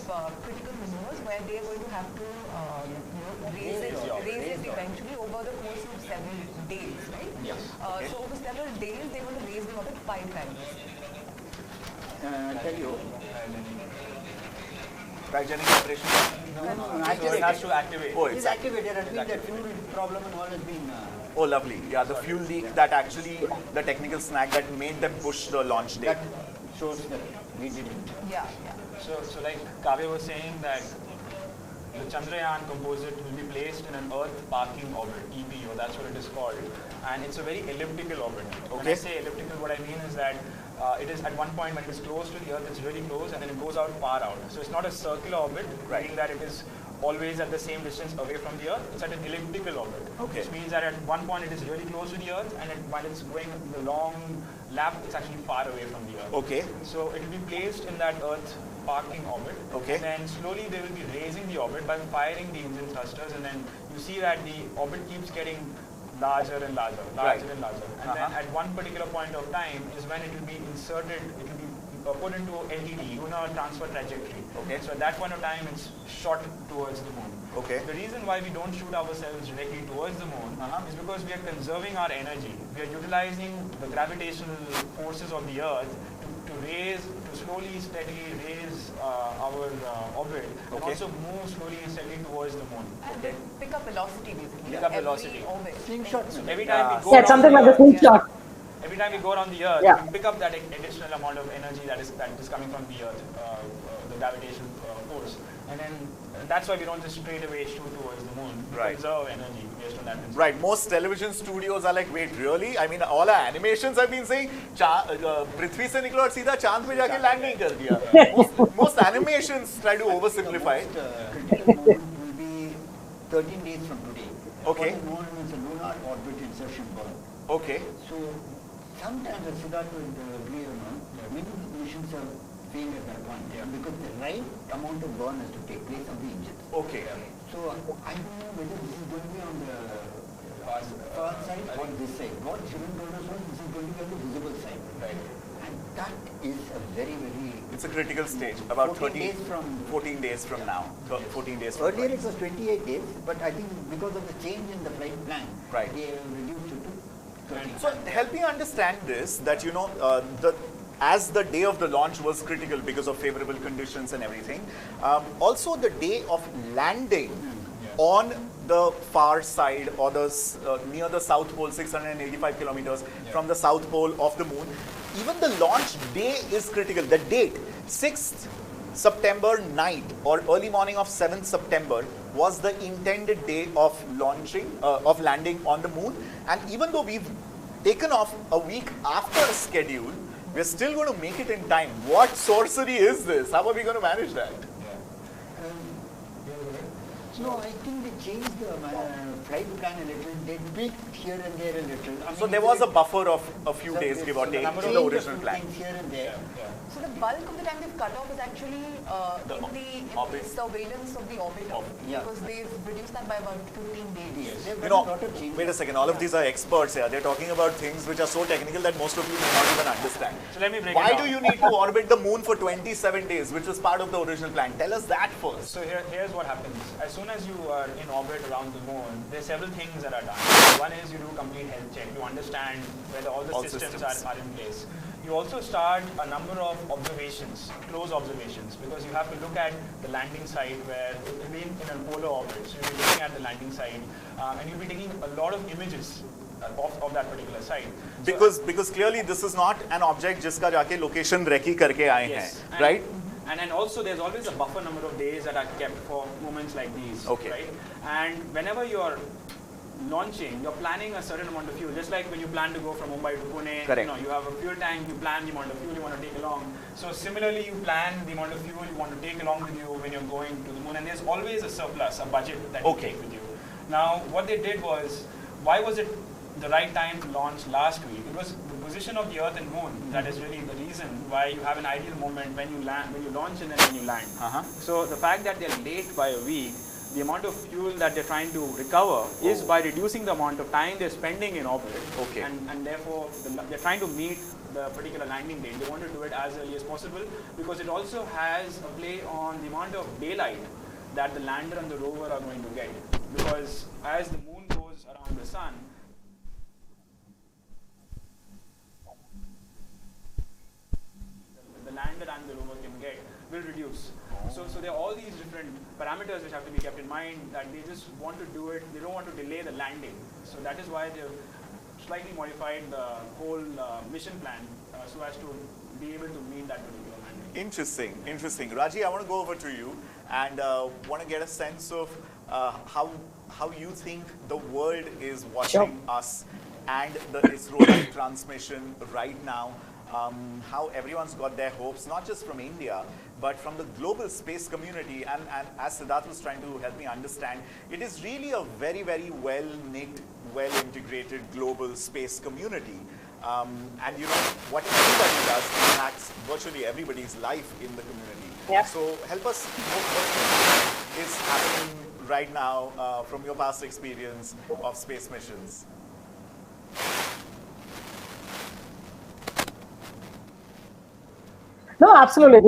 [SPEAKER 7] critical maneuvers where they are going to have to raise it eventually over the course of several days, right?
[SPEAKER 3] Yes.
[SPEAKER 7] So over several days, they're going to raise the orbit 5 times.
[SPEAKER 5] Tell you.
[SPEAKER 3] Cryogenic operation?
[SPEAKER 6] So it has to activate.
[SPEAKER 3] Oh,
[SPEAKER 5] It's activated. That means the fuel problem and all has been.
[SPEAKER 3] Oh, lovely. Yeah, the fuel leak that actually, the technical snag that made them push the launch date.
[SPEAKER 5] That shows that we did it.
[SPEAKER 7] Yeah.
[SPEAKER 6] So like Kavya was saying that the Chandrayaan composite will be placed in an Earth parking orbit, EPO, that's what it is called. And it's a very elliptical orbit. When I say elliptical, what I mean is that it is at one point when it is close to the Earth, it's really close, and then it goes out far out. So it's not a circular orbit, meaning that it is always at the same distance away from the Earth. It's at an elliptical orbit, which means that at one point it is really close to the Earth, and while it's going the long lap, it's actually far away from the Earth.
[SPEAKER 3] Okay.
[SPEAKER 6] So it will be placed in that Earth parking orbit.
[SPEAKER 3] Okay.
[SPEAKER 6] And then slowly they will be raising the orbit by firing the engine thrusters, and then you see that the orbit keeps getting larger and larger. And then at one particular point of time is when it will be inserted, it will be put into LTT, lunar transfer trajectory.
[SPEAKER 3] Okay.
[SPEAKER 6] So at that point of time, it's shot towards the moon.
[SPEAKER 3] Okay.
[SPEAKER 6] The reason why we don't shoot ourselves directly towards the moon is because we are conserving our energy. We are utilizing the gravitational forces of the Earth to slowly, steadily raise our orbit, and also move slowly and steadily towards the moon.
[SPEAKER 7] And then pick up velocity basically.
[SPEAKER 6] Pick up velocity.
[SPEAKER 7] Orbit.
[SPEAKER 5] Slingshot.
[SPEAKER 6] So every time we go
[SPEAKER 4] Yeah,
[SPEAKER 6] around
[SPEAKER 4] something
[SPEAKER 6] the
[SPEAKER 4] like a
[SPEAKER 6] Earth,
[SPEAKER 4] slingshot.
[SPEAKER 6] every time we go around the Earth,
[SPEAKER 4] Yeah.
[SPEAKER 6] we pick up that additional amount of energy that is coming from the Earth, the gravitational force, and then that's why we don't just straight away shoot towards the moon. We conserve energy based on that principle.
[SPEAKER 3] Right, most television studios are like, wait, really? I mean, all our animations have been saying, Prithvi se nikla aur seedha chand pe jaake land nahi kar diya. Most animations try to oversimplify.
[SPEAKER 5] Critical moment will be 13 days from today.
[SPEAKER 3] Okay.
[SPEAKER 5] What is known as a lunar orbit insertion burn.
[SPEAKER 3] Okay.
[SPEAKER 5] So sometimes, as Siddharth would agree or not, many missions have failed at that point because the right amount of burn has to take place on the engine.
[SPEAKER 3] Okay.
[SPEAKER 5] So I don't know whether this is going to be on the far side or this side. What Shivan told us was this is going to be on the visible side.
[SPEAKER 6] Right.
[SPEAKER 5] And that is a very, very...
[SPEAKER 3] It's a critical stage, about
[SPEAKER 5] 14 days from...
[SPEAKER 3] 14 days from now. 14 days from
[SPEAKER 5] Earlier
[SPEAKER 3] now.
[SPEAKER 5] it was 28 days, but I think because of the change in the flight plan, they have reduced it to 13.
[SPEAKER 3] So help me understand this, that as the day of the launch was critical because of favorable conditions and everything, also the day of landing on the far side or near the South Pole, 685 kilometers from the South Pole of the moon, even the launch day is critical. The date, 6th September night or early morning of 7th September was the intended day of landing on the moon. And even though we've taken off a week after schedule, we're still going to make it in time. What sorcery is this? How are we going to manage that?
[SPEAKER 5] No, I think they changed the flight plan a little. They tweaked here and there a little.
[SPEAKER 3] So there was a buffer of a few days, give or take, to the original plan.
[SPEAKER 5] Here and there.
[SPEAKER 7] So the bulk of the time they've cut off is actually in the surveillance of the orbit. Because they've reduced that by about 15 days.
[SPEAKER 5] They've done a lot of changes.
[SPEAKER 3] Wait a second, all of these are experts here. They're talking about things which are so technical that most of you may not even understand.
[SPEAKER 6] So let me break
[SPEAKER 3] Why
[SPEAKER 6] it down.
[SPEAKER 3] do you need to orbit the moon for 27 days, which was part of the original plan? Tell us that first.
[SPEAKER 6] So here's what happens. As soon soon as you are in orbit around the moon, there are several things that are done. One is you do a complete health check. You understand whether all the systems are in place. You also start a number of observations, close observations, because you have to look at the landing site where it will be in a polar orbit. So you'll be looking at the landing site and you'll be taking a lot of images of that particular site.
[SPEAKER 3] Because clearly this is not an object jiska jaake location reki karke aaye hain, right?
[SPEAKER 6] And then also there's always a buffer number of days that are kept for moments like these, right? And whenever you're launching, you're planning a certain amount of fuel, just like when you plan to go from Mumbai to Pune, you have a fuel tank, you plan the amount of fuel you want to take along. So similarly, you plan the amount of fuel you want to take along with you when you're going to the moon, and there's always a surplus, a budget that you take with you. Now, what they did was, why was it the right time to launch last week? It was the position of the Earth and Moon that is really the reason why you have an ideal moment when you land, when you launch and then when you land. So the fact that they're late by a week, the amount of fuel that they're trying to recover is by reducing the amount of time they're spending in orbit. And therefore, they're trying to meet the particular landing date. They want to do it as early as possible because it also has a play on the amount of daylight that the lander and the rover are going to get. Because as the moon goes around the sun, the lander and the rover can get will reduce. So there are all these different parameters which have to be kept in mind that they just want to do it, they don't want to delay the landing. So that is why they've slightly modified the whole mission plan so as to be able to meet that particular landing.
[SPEAKER 3] Interesting. Raji, I want to go over to you and want to get a sense of how you think the world is watching us and the ISRO transmission right now. How everyone's got their hopes, not just from India, but from the global space community. And as Siddharth was trying to help me understand, it is really a very, very well-knit, well-integrated global space community. And you know, what everybody does impacts virtually everybody's life in the community. So help us know what is happening right now from your past experience of space missions.
[SPEAKER 4] No, absolutely.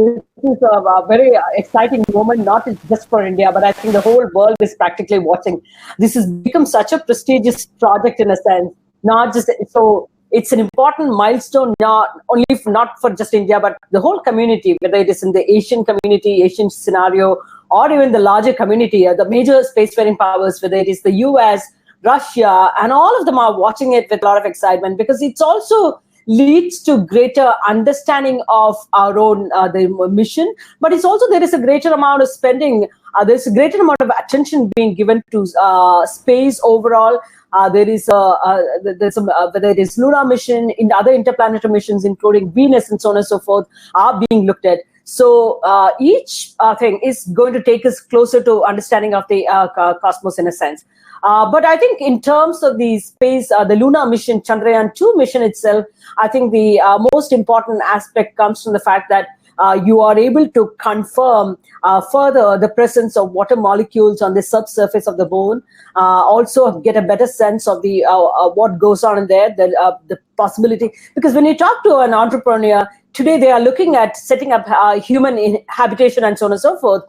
[SPEAKER 4] This is a very exciting moment, not just for India, but I think the whole world is practically watching. This has become such a prestigious project in a sense, not just so. It's an important milestone, not for just India, but the whole community, whether it is in the Asian community, Asian scenario, or even the larger community, the major spacefaring powers, whether it is the US, Russia, and all of them are watching it with a lot of excitement because it's also leads to greater understanding of our own the mission, but it's also there is a greater amount of spending. There's a greater amount of attention being given to space overall. There is whether it is lunar mission, in other interplanetary missions, including Venus and so on and so forth, are being looked at. So each thing is going to take us closer to understanding of the cosmos in a sense. But I think in terms of the space, the lunar mission, Chandrayaan 2 mission itself, I think the most important aspect comes from the fact that you are able to confirm further the presence of water molecules on the subsurface of the moon. Also get a better sense of the what goes on in there, the possibility. Because when you talk to an entrepreneur, today they are looking at setting up human habitation and so on and so forth.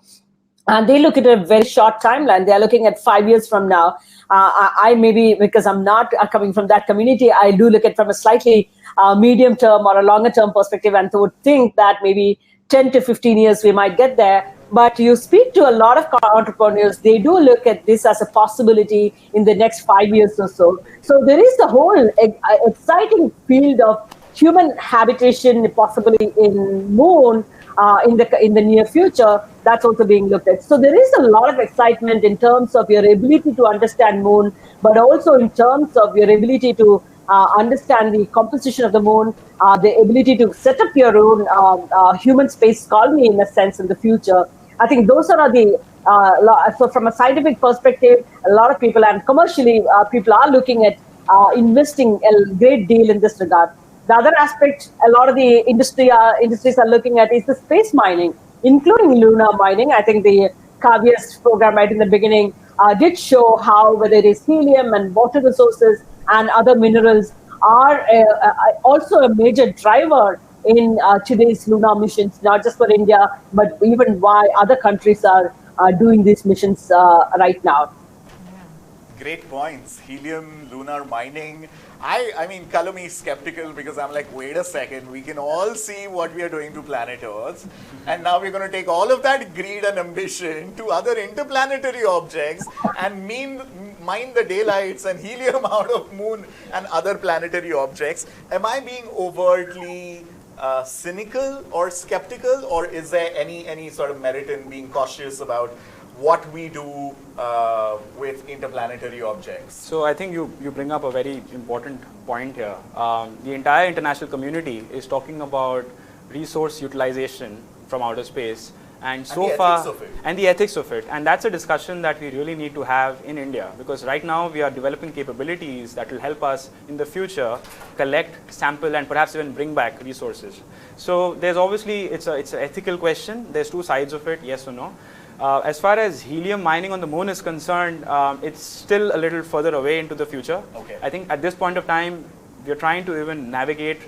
[SPEAKER 4] And they look at a very short timeline. They are looking at 5 years from now. I maybe, because I'm not coming from that community, I do look at from a slightly medium term or a longer term perspective and would think that maybe 10 to 15 years we might get there. But you speak to a lot of entrepreneurs, they do look at this as a possibility in the next 5 years or so. So there is the whole exciting field of human habitation possibly in moon in the near future. That's also being looked at. So there is a lot of excitement in terms of your ability to understand moon, but also in terms of your ability to understand the composition of the moon, the ability to set up your own human space colony in a sense in the future. I think those are the, so from a scientific perspective, a lot of people and commercially people are looking at investing a great deal in this regard. The other aspect a lot of the industries are looking at is the space mining, including lunar mining. I think the Kavia's program right in the beginning did show how whether it is helium and water resources and other minerals are also a major driver in today's lunar missions, not just for India, but even why other countries are doing these missions right now.
[SPEAKER 3] Great points. Helium, lunar mining. I mean, color me skeptical because I'm like, wait a second, we can all see what we are doing to planet Earth. And now we're going to take all of that greed and ambition to other interplanetary objects and mine the daylights and helium out of moon and other planetary objects. Am I being overtly cynical or skeptical, or is there any sort of merit in being cautious about what we do with interplanetary objects?
[SPEAKER 6] So I think you bring up a very important point here. The entire international community is talking about resource utilization from outer space, and so far, and the ethics of it. And that's a discussion that we really need to have in India, because right now we are developing capabilities that will help us in the future collect, sample, and perhaps even bring back resources. So there's obviously, it's an ethical question. There's two sides of it, yes or no. As far as helium mining on the moon is concerned, it's still a little further away into the future.
[SPEAKER 3] Okay.
[SPEAKER 6] I think at this point of time, we are trying to even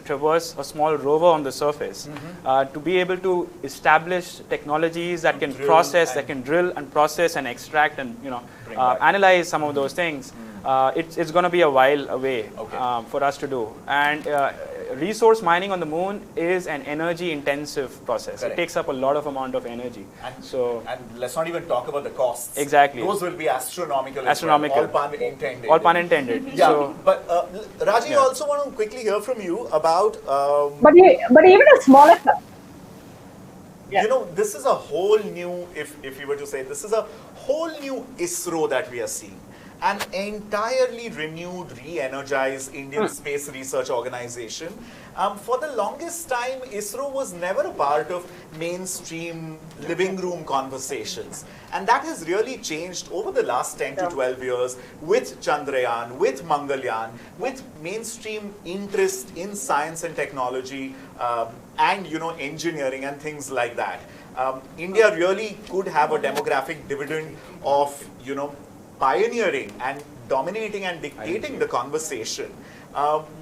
[SPEAKER 6] traverse a small rover on the surface to be able to establish technologies that can process, that can drill and process and extract and analyze some of those things. It's going to be a while away for us to do. And resource mining on the moon is an energy-intensive process.
[SPEAKER 3] Correct.
[SPEAKER 6] It takes up a lot of amount of energy.
[SPEAKER 3] And let's not even talk about the costs.
[SPEAKER 6] Exactly.
[SPEAKER 3] Those will be astronomical.
[SPEAKER 6] Astronomical.
[SPEAKER 3] As well. All pun intended.
[SPEAKER 6] All pun intended.
[SPEAKER 3] Yeah.
[SPEAKER 6] So,
[SPEAKER 3] But Raji, I also want to quickly hear from you about.
[SPEAKER 4] But even a smaller.
[SPEAKER 3] You know, this is a whole new, if you were to say, this is a whole new ISRO that we are seeing. An entirely renewed, re-energized Indian space research organization. For the longest time, ISRO was never a part of mainstream living room conversations. And that has really changed over the last 10 to 12 years with Chandrayaan, with Mangalyaan, with mainstream interest in science and technology and engineering and things like that. India really could have a demographic dividend of pioneering and dominating and dictating the conversation.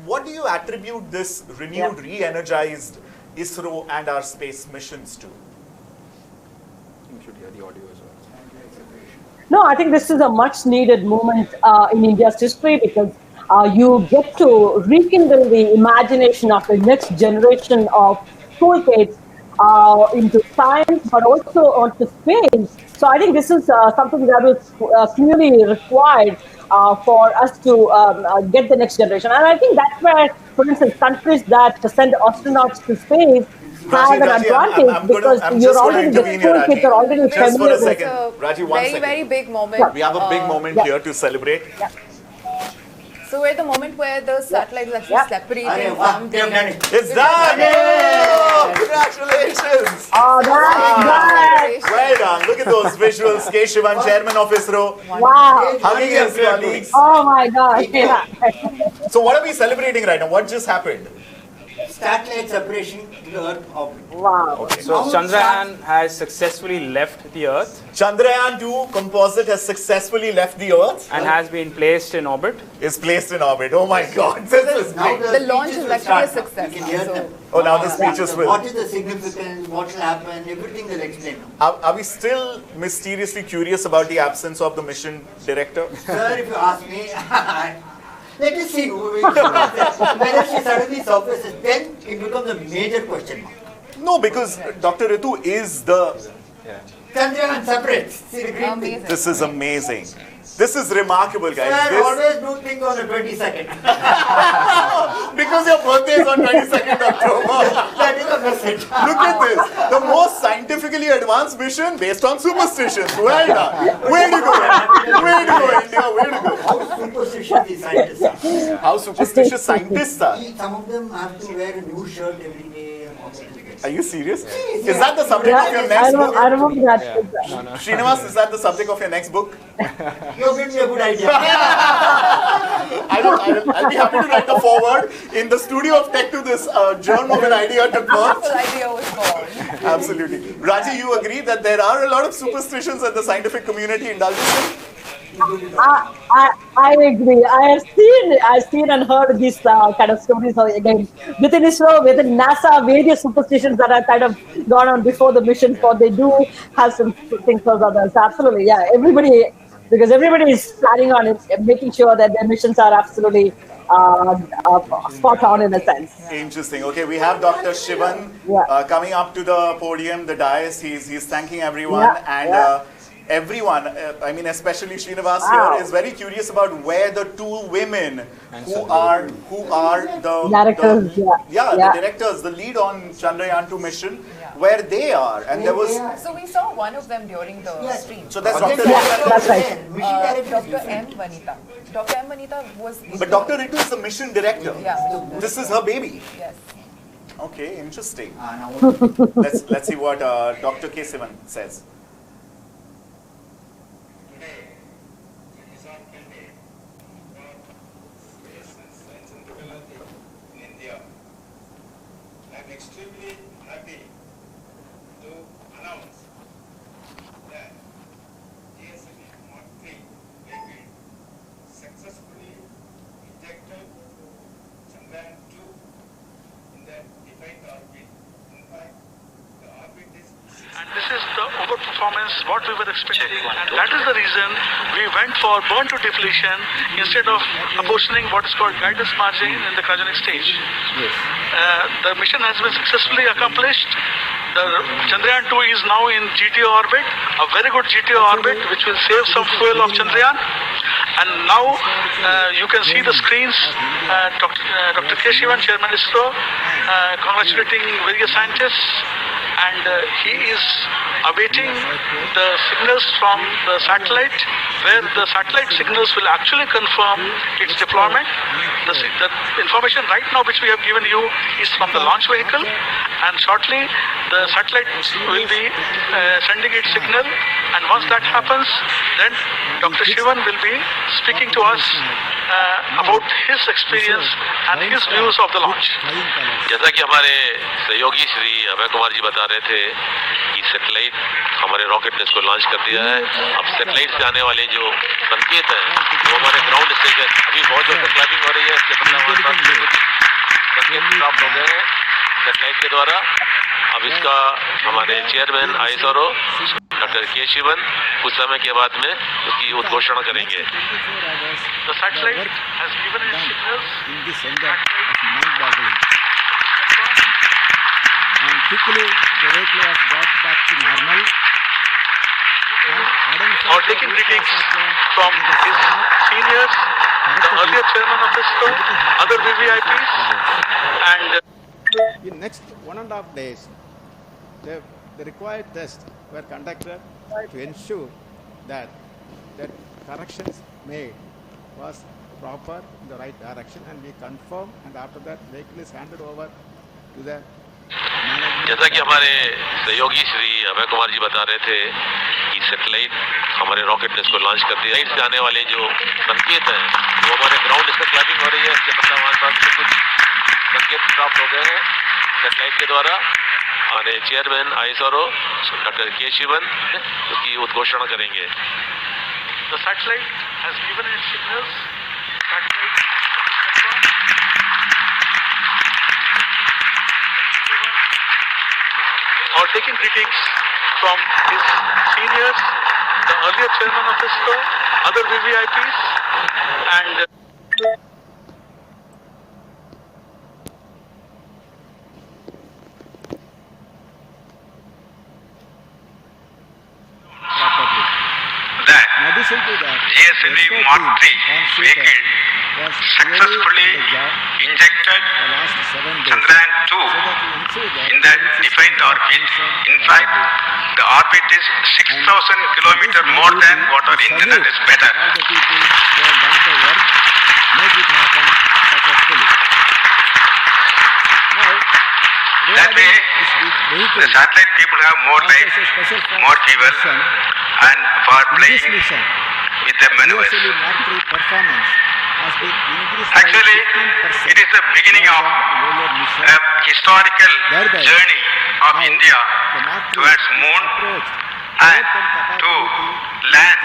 [SPEAKER 3] What do you attribute this renewed, re-energized ISRO and our space missions to?
[SPEAKER 6] you should hear the audio as well.
[SPEAKER 4] No, I think this is a much needed moment in India's history, because you get to rekindle the imagination of the next generation of school kids into science, but also onto space. So I think this is something that is clearly required for us to get the next generation. And I think that's where, for instance, countries that send astronauts to space have an advantage, because you're already, the school kids are already
[SPEAKER 3] just for
[SPEAKER 4] familiar
[SPEAKER 3] a second.
[SPEAKER 4] with.
[SPEAKER 3] Raji, one second.
[SPEAKER 1] Very big moment.
[SPEAKER 3] We have a big moment here to celebrate.
[SPEAKER 4] Yeah.
[SPEAKER 1] So we're at the moment where the satellite is actually separating from the...
[SPEAKER 3] It's done! Oh, congratulations!
[SPEAKER 4] Oh, that's nice.
[SPEAKER 3] Well done. Look at those visuals. K.Sivan, Chairman of ISRO,
[SPEAKER 4] Wow.
[SPEAKER 3] hugging his colleagues.
[SPEAKER 4] Oh my gosh. Yeah.
[SPEAKER 3] So what are we celebrating right now? What just happened?
[SPEAKER 5] Satellite separation to the Earth orbit.
[SPEAKER 4] Wow.
[SPEAKER 6] So Chandrayaan has successfully left the Earth
[SPEAKER 3] Chandrayaan 2 composite has successfully left the Earth.
[SPEAKER 6] and has been placed in orbit.
[SPEAKER 3] Is placed in orbit. Oh my God, this is
[SPEAKER 5] Now
[SPEAKER 3] great.
[SPEAKER 1] The launch
[SPEAKER 5] speeches
[SPEAKER 1] is
[SPEAKER 5] will
[SPEAKER 1] actually
[SPEAKER 5] start
[SPEAKER 1] a
[SPEAKER 5] now.
[SPEAKER 1] success
[SPEAKER 5] You can
[SPEAKER 1] now,
[SPEAKER 5] hear
[SPEAKER 1] so-
[SPEAKER 5] them.
[SPEAKER 3] Oh, now the speeches will.
[SPEAKER 5] What is the significance, what will happen, everything they'll explain now.
[SPEAKER 3] Are we still mysteriously curious about the absence of the mission director?
[SPEAKER 5] Sir, if you ask me, let us see whether she suddenly surfaces, then it becomes a major question mark.
[SPEAKER 3] No, because Dr. Ritu is the...
[SPEAKER 5] Chandrayaan separates. See the green thing.
[SPEAKER 1] Amazing.
[SPEAKER 3] This is amazing. This is remarkable, guys.
[SPEAKER 5] Sir,
[SPEAKER 3] This,
[SPEAKER 5] always do things on the 22nd.
[SPEAKER 3] because your birthday is on 22nd October.
[SPEAKER 5] That is the message.
[SPEAKER 3] Look at this. The most scientifically advanced mission based on superstitions. Well done. Way to go. Way to go, India. Way to go.
[SPEAKER 5] How superstitious these scientists are.
[SPEAKER 3] How superstitious scientists are.
[SPEAKER 5] Some of them have to wear a new shirt every day.
[SPEAKER 3] Are you serious? Is that the subject of your
[SPEAKER 4] I
[SPEAKER 3] next book?
[SPEAKER 4] remember that.
[SPEAKER 3] Srinivas, is that the subject of your next book?
[SPEAKER 5] You give me a good idea.
[SPEAKER 3] I'll be happy to write the foreword. In the studio of Tech to this germ of an idea took birth.
[SPEAKER 1] Wonderful idea was born.
[SPEAKER 3] Absolutely. Raji, you agree that there are a lot of superstitions that the scientific community indulges in?
[SPEAKER 4] I agree. I've seen and heard these kind of stories again within ISRO, within NASA, various superstitions that have kind of gone on before the missions. What they do have some things for others. Absolutely, yeah. Because everybody is planning on it, making sure that their missions are absolutely spot on in a sense.
[SPEAKER 3] Interesting. Okay, we have Dr. Sivan coming up to the podium, the dais. He's thanking everyone everyone, I mean especially Srinivas here, is very curious about where the two women who are the
[SPEAKER 4] directors,
[SPEAKER 3] the directors, the lead on Chandrayaan 2 mission, where they are. And there was
[SPEAKER 7] so we saw one of them during the stream.
[SPEAKER 3] So that's
[SPEAKER 4] Dr.
[SPEAKER 3] That's
[SPEAKER 4] right.
[SPEAKER 7] Dr. M. Vanita. Dr. M. Vanita was.
[SPEAKER 3] But Dr. Ritu is the mission director.
[SPEAKER 7] Yeah.
[SPEAKER 3] This is her baby.
[SPEAKER 7] Yes.
[SPEAKER 3] Okay, interesting. Let's see what Dr. K.Sivan says.
[SPEAKER 8] Extremely happy to announce that GSLV Mark III vehicle successfully ejected Chandrayaan 2 in the defined orbit. In fact, the orbit is
[SPEAKER 9] and this is the overperformance what we were expecting, and that is the reason we went for burn to depletion instead of apportioning what is called guidance margin in the cryogenic stage. Yes. The mission has been successfully accomplished. The Chandrayaan 2 is now in GTO orbit, a very good GTO orbit which will save some fuel of Chandrayaan. And now you can see the screens, Dr. K.Sivan, Chairman ISRO, congratulating various scientists, and he is awaiting the signals from the satellite, where the satellite signals will actually confirm its deployment. The information right now which we have given you is from the launch vehicle, and shortly the satellite will be sending its signal, and once that happens, then Dr. Sivan will be speaking to us about his experience and his views of the launch.
[SPEAKER 10] जैसा कि हमारे सहयोगी श्री अभय कुमार जी बता रहे थे कि satellite हमारे rocket ने इसको लॉन्च कर दिया है। अब सैटेलाइट से आने वाले जो संकेत हैं वो हमारे ग्राउंड स्टेशन अभी बहुत जोर से क्लैपिंग हो रही है, इसके मतलब हमारे पास संकेत प्राप्त हो गए हैं सैटेलाइट के द्वारा। अब इसका हमारे चेयरमैन ISRO डॉक्टर K.Sivan कुछ समय के बाद में उसकी उद्घोषणा करेंगे।
[SPEAKER 9] The satellite has given its signals.
[SPEAKER 11] And quickly the vehicle has got back to normal.
[SPEAKER 9] Or taking greetings from his seniors, the earlier chairman of ISRO, other VVIPs, and
[SPEAKER 11] in next 1.5 days, the required tests were conducted to ensure that corrections made was proper in the right direction, and we confirm, and after that vehicle is handed over to the
[SPEAKER 10] जैसा कि हमारे सहयोगी श्री अभय कुमार जी बता रहे थे कि satellite हमारे rocket ने इसको लॉन्च कर दिया। सैटेलाइट से आने वाले जो संकेत हैं वो हमारे ग्राउंड स्टेशन क्लैपिंग हो रही है, इसके मतलब हमारे पास कुछ संकेत प्राप्त हो गए हैं सैटेलाइट के द्वारा। हमारे चेयरमैन ISRO डॉक्टर K.Sivan उसकी उद्घोषणा करेंगे।
[SPEAKER 9] the satellite has given its signals. Or taking greetings from his seniors, the earlier chairman of ISRO, other VVIPs, and
[SPEAKER 8] GSLV Mark III vehicle successfully injected Chandrayaan 2 in the defined orbit. In fact, the orbit is 6,000 kilometers more than what our intended is better. That way, the satellite people have more life, more fuel, and for playing with the maneuvers. Actually, it is the beginning of a historical journey of India towards moon and to land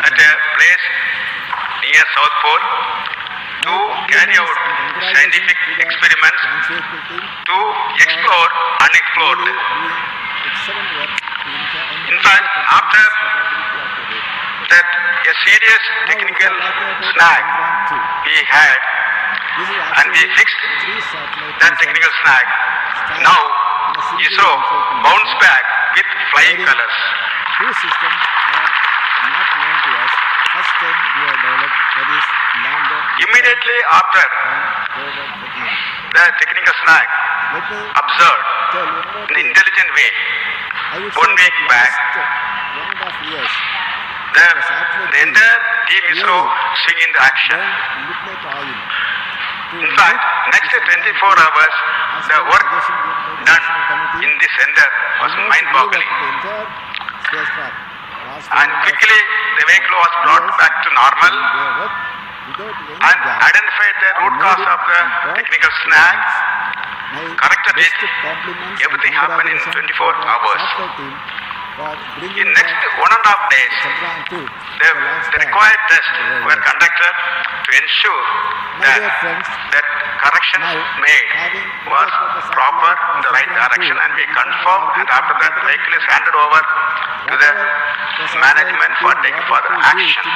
[SPEAKER 8] at a place near South Pole to carry out scientific experiments to explore unexplored. In fact, after that a serious technical snag we had and we fixed that technical snag, now ISRO bounced back with flying colors.
[SPEAKER 11] Two systems are not known to us. First time we have developed, that is lander.
[SPEAKER 8] Immediately after the technical snag observed in an intelligent way, 1 week back,
[SPEAKER 11] 1.5 years,
[SPEAKER 8] the entire team ISRO swing into action. In fact, next 24 hours, the work done in this center was mind-boggling. And quickly, the vehicle was brought back to normal and identified the root cause of the technical snag, corrected it. Everything happened in 24 hours. In next 1.5 days, the required tests were conducted to ensure that corrections made was proper in the right direction, and we confirmed, and after that the vehicle is handed over to the management for taking further action.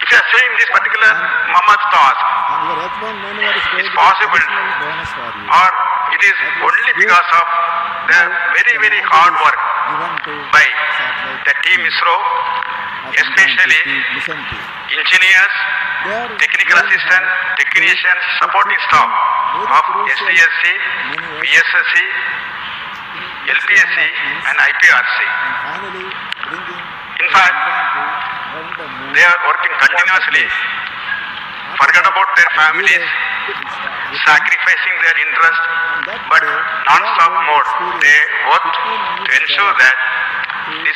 [SPEAKER 8] If you are saying this particular Muhammad's task is possible, or it is only because of the very, very hard work by the team ISRO, especially engineers, technical assistants, technicians, supporting staff of SDSC, PSSC, LPSC and IPRC. In fact, they are working continuously, forget about their families, sacrificing their interest, but non-stop mode. They work to ensure that the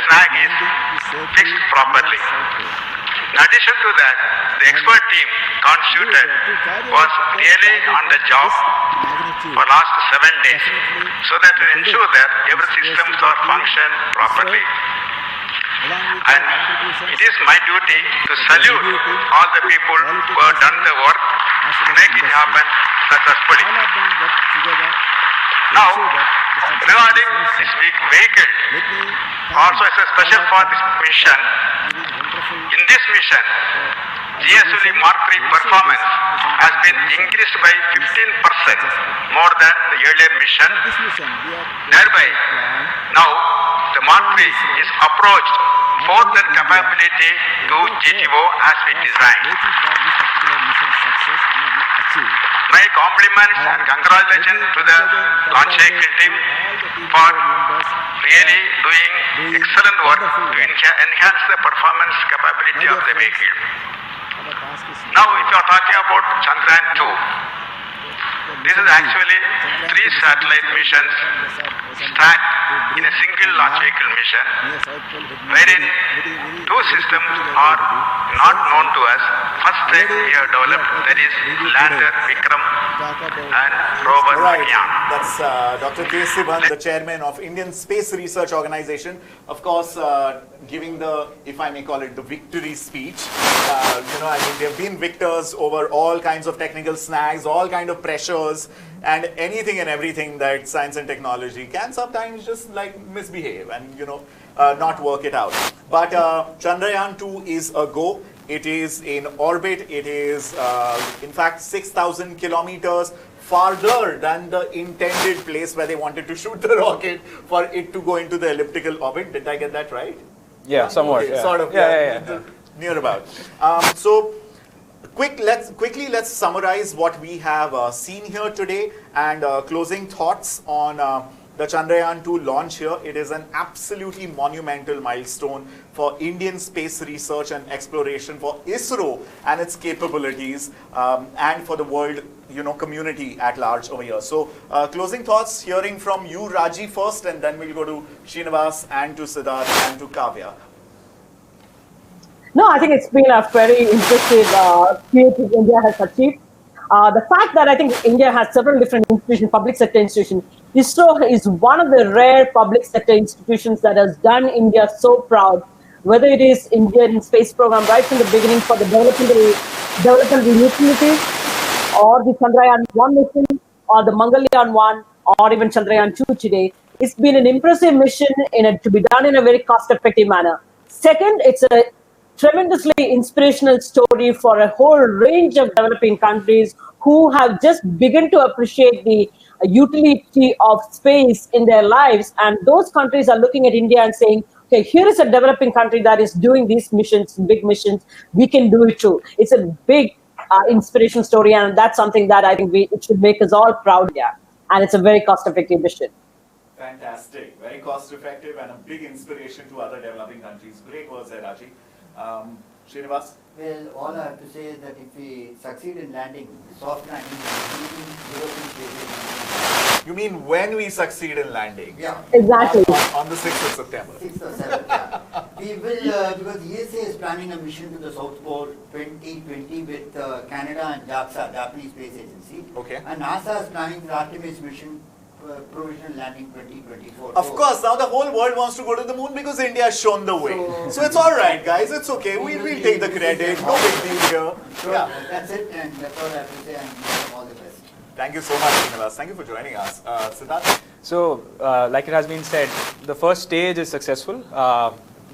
[SPEAKER 8] snag is fixed properly. In addition to that, the expert team constituted was really on the job for last 7 days, so that to ensure that every systems are function properly. And it is my duty to salute all the people who have done the work to make it happen successfully. Now, regarding this vehicle, also as a special for this mission, in this mission, GSLV Mark III performance has been increased by 15% more than the earlier mission. Thereby, now the Mark III is approached fourth in capability to GTO as we designed. My compliments and congratulations to the launch vehicle team for really doing excellent work to enhance the performance capability of the vehicle. Now, if you are talking about Chandrayaan 2, this is actually 3 satellite missions stacked in a single launch vehicle mission, wherein 2 systems are not known to us. First set we have developed, that is lander Vikram and rover Chandrayaan.
[SPEAKER 3] That's Dr. K.Sivan, the chairman of Indian Space Research Organization, of course, giving the, if I may call it, the victory speech. I mean, they've been victors over all kinds of technical snags, all kind of pressures, and anything and everything that science and technology can sometimes just like misbehave and, not work it out. But Chandrayaan 2 is a go. It is in orbit. It is, in fact, 6,000 kilometers farther than the intended place where they wanted to shoot the rocket for it to go into the elliptical orbit. Did I get that right?
[SPEAKER 12] Yeah, somewhat.
[SPEAKER 3] Okay,
[SPEAKER 12] Yeah.
[SPEAKER 3] Sort of.
[SPEAKER 12] Yeah.
[SPEAKER 3] Near about. So, quickly let's summarize what we have seen here today and closing thoughts on the Chandrayaan 2 launch here. It is an absolutely monumental milestone for Indian space research and exploration, for ISRO and its capabilities, and for the world, community at large over here. So, closing thoughts, hearing from you, Raji, first, and then we'll go to Srinivas and to Siddharth and to Kavya.
[SPEAKER 4] No, I think it's been a very impressive feat India has achieved. The fact that I think India has several different institutions, public sector institutions, ISRO is one of the rare public sector institutions that has done India so proud, whether it is Indian space program right from the beginning for the developmental utilities, or the Chandrayaan 1 mission, or the Mangalyaan 1, or even Chandrayaan 2 today. It's been an impressive mission to be done in a very cost-effective manner. Second, it's a tremendously inspirational story for a whole range of developing countries who have just begun to appreciate the utility of space in their lives. And those countries are looking at India and saying, okay, here is a developing country that is doing these missions, big missions. We can do it too. It's a big inspiration story, and that's something that I think it should make us all proud. Yeah, and it's a very cost-effective mission.
[SPEAKER 3] Fantastic, very cost-effective and a big inspiration to other developing countries. Great words there, Raji. Srinivas?
[SPEAKER 5] Well, all I have to say is that if we succeed in landing, soft landing, European space.
[SPEAKER 3] You mean when we succeed in landing?
[SPEAKER 5] Yeah.
[SPEAKER 4] Exactly.
[SPEAKER 3] On the 6th of September.
[SPEAKER 5] 6th or 7th, yeah. We will, because ESA is planning a mission to the South Pole 2020 with Canada and JAXA, Japanese Space Agency.
[SPEAKER 3] Okay.
[SPEAKER 5] And NASA is planning the Artemis mission provisional landing 2024.
[SPEAKER 3] Of course, now the whole world wants to go to the moon because India has shown the way. So it's all right, guys. It's okay. We'll take the credit. No big deal here.
[SPEAKER 5] So
[SPEAKER 3] Yeah.
[SPEAKER 5] that's it, and that's all I have to say, and wish them all the best.
[SPEAKER 3] Thank you so much, Srinivas. Thank you for joining us. Siddharth?
[SPEAKER 6] So, like it has been said, the first stage is successful.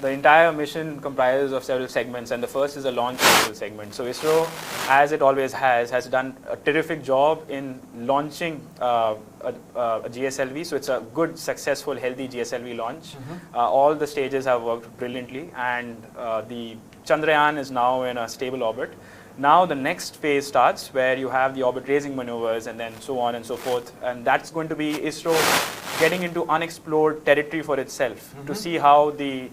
[SPEAKER 6] The entire mission comprises of several segments, and the first is a launch vehicle segment. So ISRO, as it always has done a terrific job in launching a GSLV. So it's a good, successful, healthy GSLV launch. All the stages have worked brilliantly, and the Chandrayaan is now in a stable orbit. Now the next phase starts, where you have the orbit raising maneuvers and then so on and so forth. And that's going to be ISRO getting into unexplored territory for itself to see how the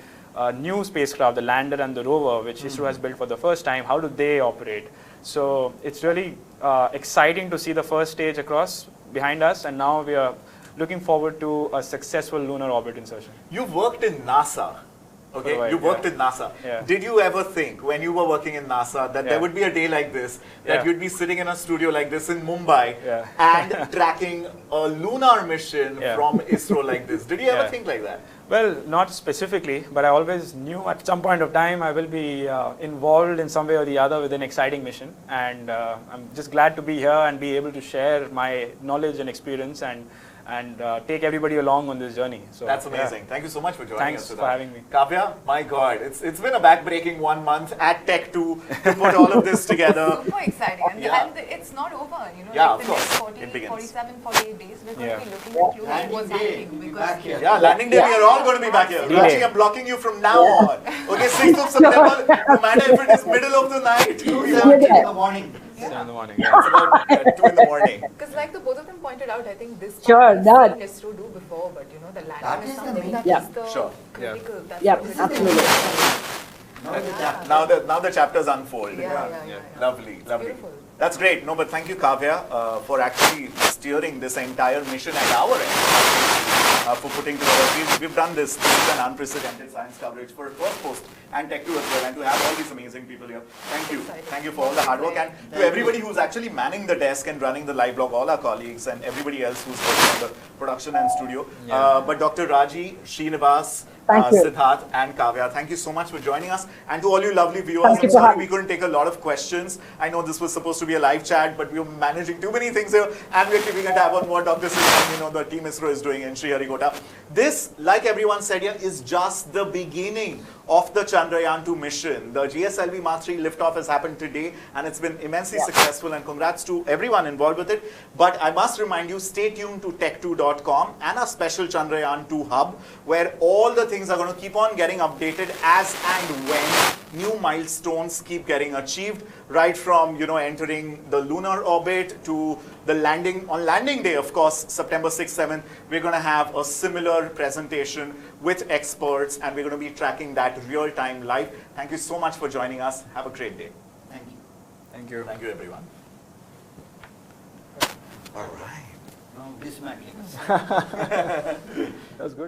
[SPEAKER 6] new spacecraft, the lander and the rover, which ISRO has built for the first time, how do they operate? So it's really exciting to see the first stage across behind us, and now we are looking forward to a successful lunar orbit insertion.
[SPEAKER 3] You've worked in NASA. Okay, you worked in NASA.
[SPEAKER 6] Yeah.
[SPEAKER 3] Did you ever think, when you were working in NASA, that there would be a day like this, that you'd be sitting in a studio like this in Mumbai and tracking a lunar mission from ISRO like this? Did you ever think like that?
[SPEAKER 6] Well, not specifically, but I always knew at some point of time I will be involved in some way or the other with an exciting mission. And I'm just glad to be here and be able to share my knowledge and experience and take everybody along on this journey. So
[SPEAKER 3] that's amazing. Thank you so much for joining us.
[SPEAKER 6] Thanks for having me.
[SPEAKER 3] Kavya, my God, it's been a backbreaking 1 month at Tech 2 to put all of this together.
[SPEAKER 7] Super exciting. And it's not over. You know,
[SPEAKER 3] like
[SPEAKER 7] the next 47, 48 days, we're going to be looking at you what's happening. Because
[SPEAKER 3] landing day, we are all going to be back here. Raji, I'm blocking you from now on. Okay, 6th of September, no matter if it is middle of the night,
[SPEAKER 5] 2 in the morning.
[SPEAKER 6] 7 in the morning.
[SPEAKER 3] It's about 2 in the morning.
[SPEAKER 7] Because like the both of them pointed out, I think this
[SPEAKER 4] that
[SPEAKER 7] ISRO do before, but you know, the landing is something that
[SPEAKER 4] Yeah.
[SPEAKER 7] is the
[SPEAKER 3] Sure.
[SPEAKER 7] critical. That's
[SPEAKER 4] Yeah,
[SPEAKER 7] what
[SPEAKER 4] absolutely.
[SPEAKER 3] Now the chapters unfold. Lovely, lovely.
[SPEAKER 7] Beautiful.
[SPEAKER 3] That's great. No, but thank you, Kavya, for actually steering this entire mission at our end, for putting together. We've done this. This is an unprecedented science coverage for First Post and Tech 2 as well, and to have all these amazing people here. Thank you. Thank you for all the hard work, and to everybody who's actually manning the desk and running the live blog, all our colleagues and everybody else who's working on the production and studio. But Dr. Raji, Srinivas, Siddharth and Kavya, thank you so much for joining us. And to all you lovely viewers, I'm sorry we couldn't take a lot of questions. I know this was supposed to be a live chat, but we were managing too many things here, and we're keeping a tab on what Dr. Sivan, the team ISRO is doing in Sriharikota. This, like everyone said here, is just the beginning of the Chandrayaan 2 mission. The GSLV Mark 3 liftoff has happened today, and it's been immensely successful, and congrats to everyone involved with it. But I must remind you, stay tuned to tech2.com and our special Chandrayaan 2 hub, where all the things are going to keep on getting updated as and when new milestones keep getting achieved, right from entering the lunar orbit to the landing. On landing day, of course, September 6th, 7th, we're going to have a similar presentation with experts, and we're going to be tracking that real time live. Thank you so much for joining us. Have a great day.
[SPEAKER 5] Thank you.
[SPEAKER 6] Thank you.
[SPEAKER 3] Thank you, everyone. All right.
[SPEAKER 5] Dismantling.
[SPEAKER 6] That was good.